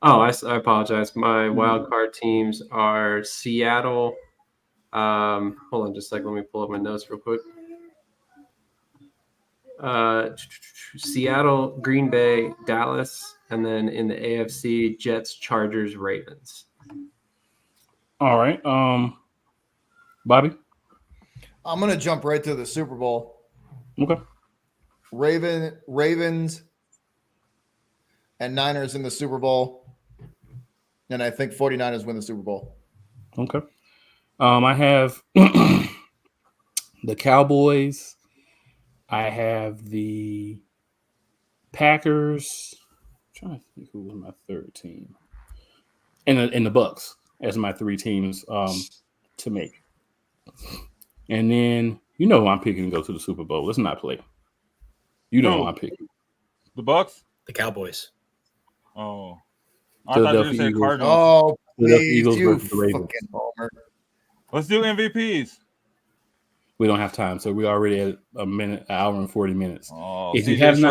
Oh, I apologize. My wild card teams are Seattle. Hold on just a second. Let me pull up my notes real quick. Seattle, Green Bay, Dallas, and then in the AFC, Jets, Chargers, Ravens. All right. Bobby? I'm going to jump right to the Super Bowl. Okay. Ravens and Niners in the Super Bowl. And I think 49ers win the Super Bowl. Okay. I have the Cowboys. I have the Packers. I'm trying to think who was my third team. And the Bucks as my 3 teams to make. And then who I'm picking to go to the Super Bowl. Let's not play. Who I'm picking. The Bucks? The Cowboys. Oh. I thought you were saying Cardinals. Oh, please, Eagles you versus the Ravens. fucking Homer. Let's do MVPs. We don't have time, so we're already at an hour and 40 minutes. Oh, if you haven't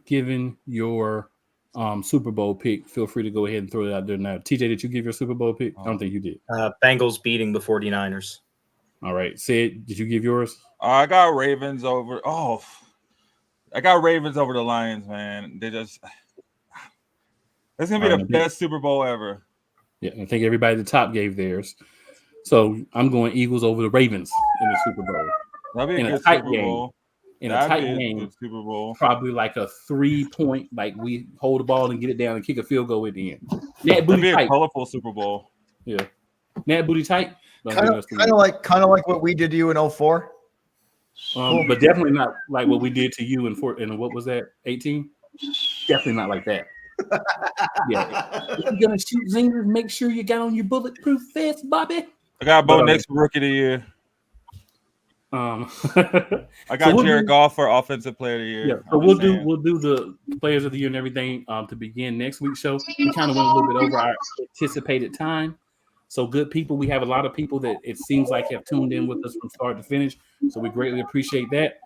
given your Super Bowl pick, feel free to go ahead and throw it out there now. TJ, did you give your Super Bowl pick? I don't think you did. Bengals beating the 49ers. All right. Sid, did you give yours? I got Ravens over. Oh, I got Ravens over the Lions, man. It's gonna be the best Super Bowl ever. Yeah, I think everybody at the top gave theirs. So I'm going Eagles over the Ravens in the Super Bowl. That'd be In a a good tight Super game. Bowl. In a That'd tight be a game, good Super Bowl. probably like a 3-point, like we hold the ball and get it down and kick a field goal at the end. Nat That'd Booty be a tight. colorful Super Bowl. Yeah. Nat Booty tight. Don't Kind give of us the win. like what we did to you in 04. But definitely not like what we did to you in what was that, 18? Definitely not like that. Yeah. If you're gonna shoot zingers, make sure you got on your bulletproof vest, Bobby. I got Bo But, Nix for Rookie of the Year. I got Jared Goff for Offensive Player of the Year. Yeah, so we'll do the Players of the Year and everything to begin next week's show. We kind of went a little bit over our anticipated time. So good people, we have a lot of people that it seems like have tuned in with us from start to finish. So we greatly appreciate that.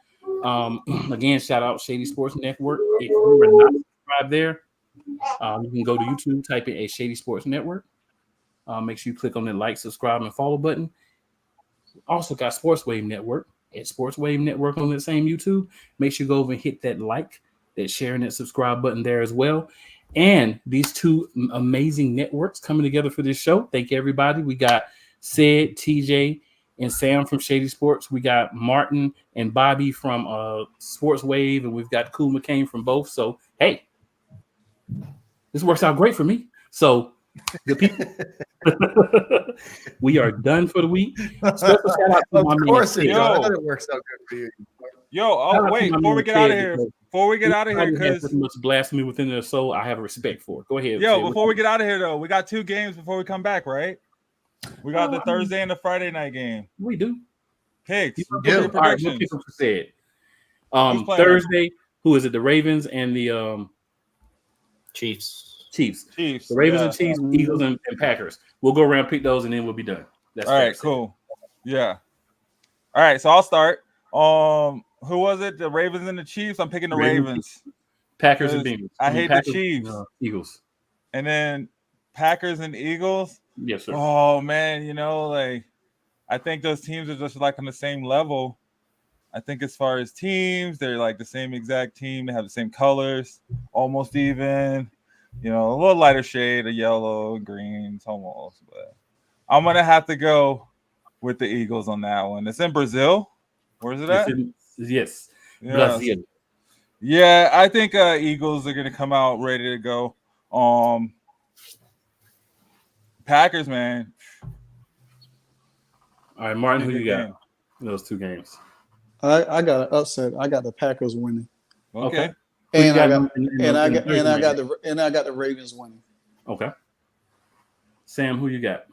Again, shout out Shady Sports Network. If you are not subscribed there, you can go to YouTube, type in a Shady Sports Network. Make sure you click on the like, subscribe, and follow button. Also got Sports Wave Network at Sports Wave Network on the same YouTube. Make sure you go over and hit that like, that share, and that subscribe button there as well. And these two amazing networks coming together for this show. Thank you, everybody. We got Sid, TJ, and Sam from Shady Sports. We got Martin and Bobby from Sports Wave, and we've got Cool McCain from both. So, hey, this works out great for me. So, good people. We are done for the week. Special shout out to my course man, it does. It works out good for you. Wait, before we get out of here, because as much blasphemy within their soul, I have respect for it. Go ahead. Before we get out of here, though, we got 2 games before we come back, right? We got the Thursday and the Friday night game. We do. Picks. All right, what people said. Thursday, who is it? The Ravens and the Chiefs. The Ravens and Chiefs, Eagles and Packers. We'll go around, pick those, and then we'll be done. That's all right. Cool. Yeah. All right. So I'll start. Who was it? The Ravens and the Chiefs. I'm picking the Ravens. Packers and Bengals. I hate Packers, the Chiefs. Eagles. And then Packers and Eagles. Yes, sir. Oh man, I think those teams are just like on the same level. I think as far as teams, they're like the same exact team. They have the same colors, almost even. A little lighter shade of yellow and greens almost. But I'm going to have to go with the Eagles on that one. It's in Brazil. Where is it at? Yes. Brazil. Yeah, I think Eagles are going to come out ready to go. Packers, man. All right, Martin, who you got in those 2 games? I got an upset. I got the Packers winning. Okay. And I got the Ravens winning. Okay. Sam, who you got?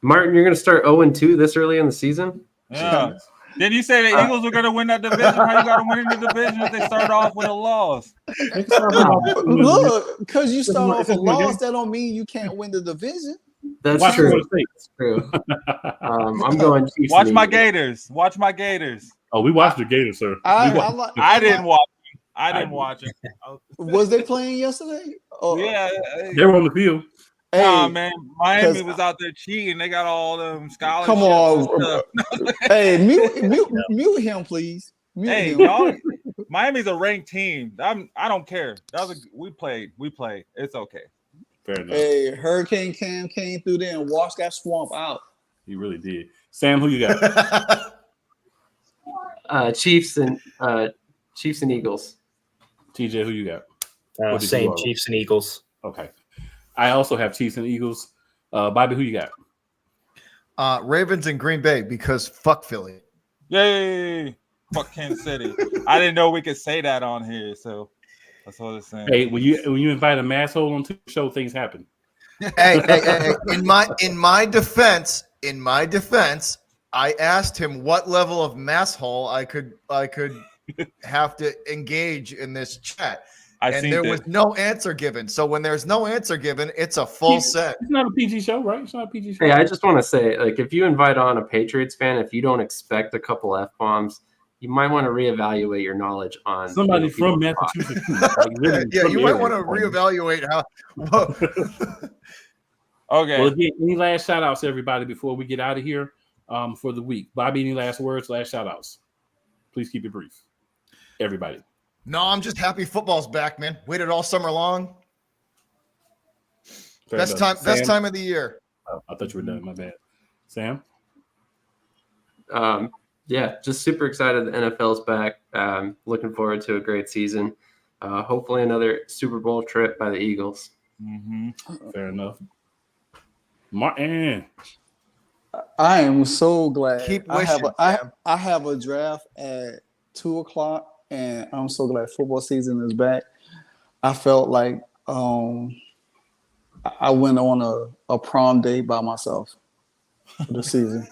Martin, you're going to start 0-2 this early in the season? Yeah. Did you say the Eagles were going to win that division? How you got to win in the division if they start off with a loss? Look, because you start off with a loss, that don't mean you can't win the division. That's true. I'm going Chiefs. Watch my Gators. Watch my Gators. Oh, we watched the Gators, sir. I didn't watch. I didn't watch it. Was they playing yesterday? Yeah, they were on the field. Hey, nah, man, Miami was out there cheating. They got all them scholarships. Come on, hey, mute him, please. Hey, Miami's a ranked team. I don't care. We played. It's okay. Fair enough. Hey, Hurricane Cam came through there and washed that swamp out. He really did. Sam, who you got? Chiefs and Eagles. TJ, who you got? Same, Chiefs and Eagles. Okay. I also have Chiefs and Eagles. Bobby, who you got? Ravens and Green Bay because fuck Philly. Yay! Fuck Kansas City. I didn't know we could say that on here, so that's what it's saying. Hey, when you invite a masshole onto the show, things happen. Hey. In my defense, I asked him what level of masshole I could have to engage in this chat. And there was no answer given. So when there's no answer given, it's a full set. It's not a PG show, right? It's not a PG show. Hey, I just want to say, if you invite on a Patriots fan, if you don't expect a couple F-bombs, you might want to reevaluate your knowledge on somebody from Massachusetts. You might want to reevaluate how. Okay. Well, again, any last shout outs, everybody, before we get out of here for the week? Bobby, any last words, last shout outs? Please keep it brief. Everybody. No, I'm just happy football's back, man. Waited all summer long. Best time of the year. Oh, I thought you were done. My bad. Sam? Yeah, just super excited the NFL's back. Looking forward to a great season. Hopefully another Super Bowl trip by the Eagles. Fair enough. Martin. I am so glad. Keep I have wishing, I have a draft at 2:00, and I'm so glad football season is back. I felt like I went on a prom date by myself for the season.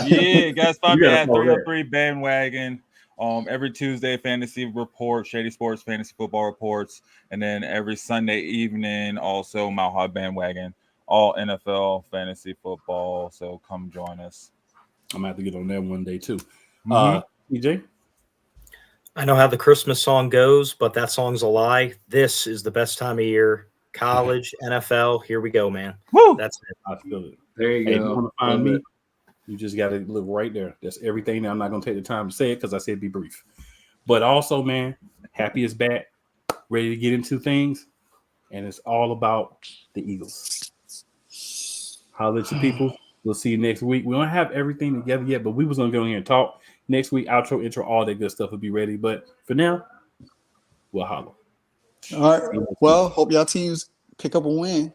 Yeah, guys, find You me gotta at follow that. 303 Bandwagon. Every Tuesday, fantasy report, Shady Sports, fantasy football reports, and then every Sunday evening, also Mount High Bandwagon, all NFL fantasy football. So come join us. I'm gonna have to get on that one day too. Mhm. EJ? I know how the Christmas song goes, but that song's a lie. This is the best time of year. College, NFL, here we go, man. Woo! That's it. I feel it. There you Hey, if you go. want to find Love me, it. you just got to look right there. That's everything. Now, I'm not going to take the time to say it because I said be brief. But also, man, happy is back, ready to get into things. And it's all about the Eagles. Holla at your people. We'll see you next week. We don't have everything together yet, but we was going to go in here and talk. Next week, outro, intro, all that good stuff will be ready. But for now, we'll holla. All right. Well, hope y'all teams pick up a win.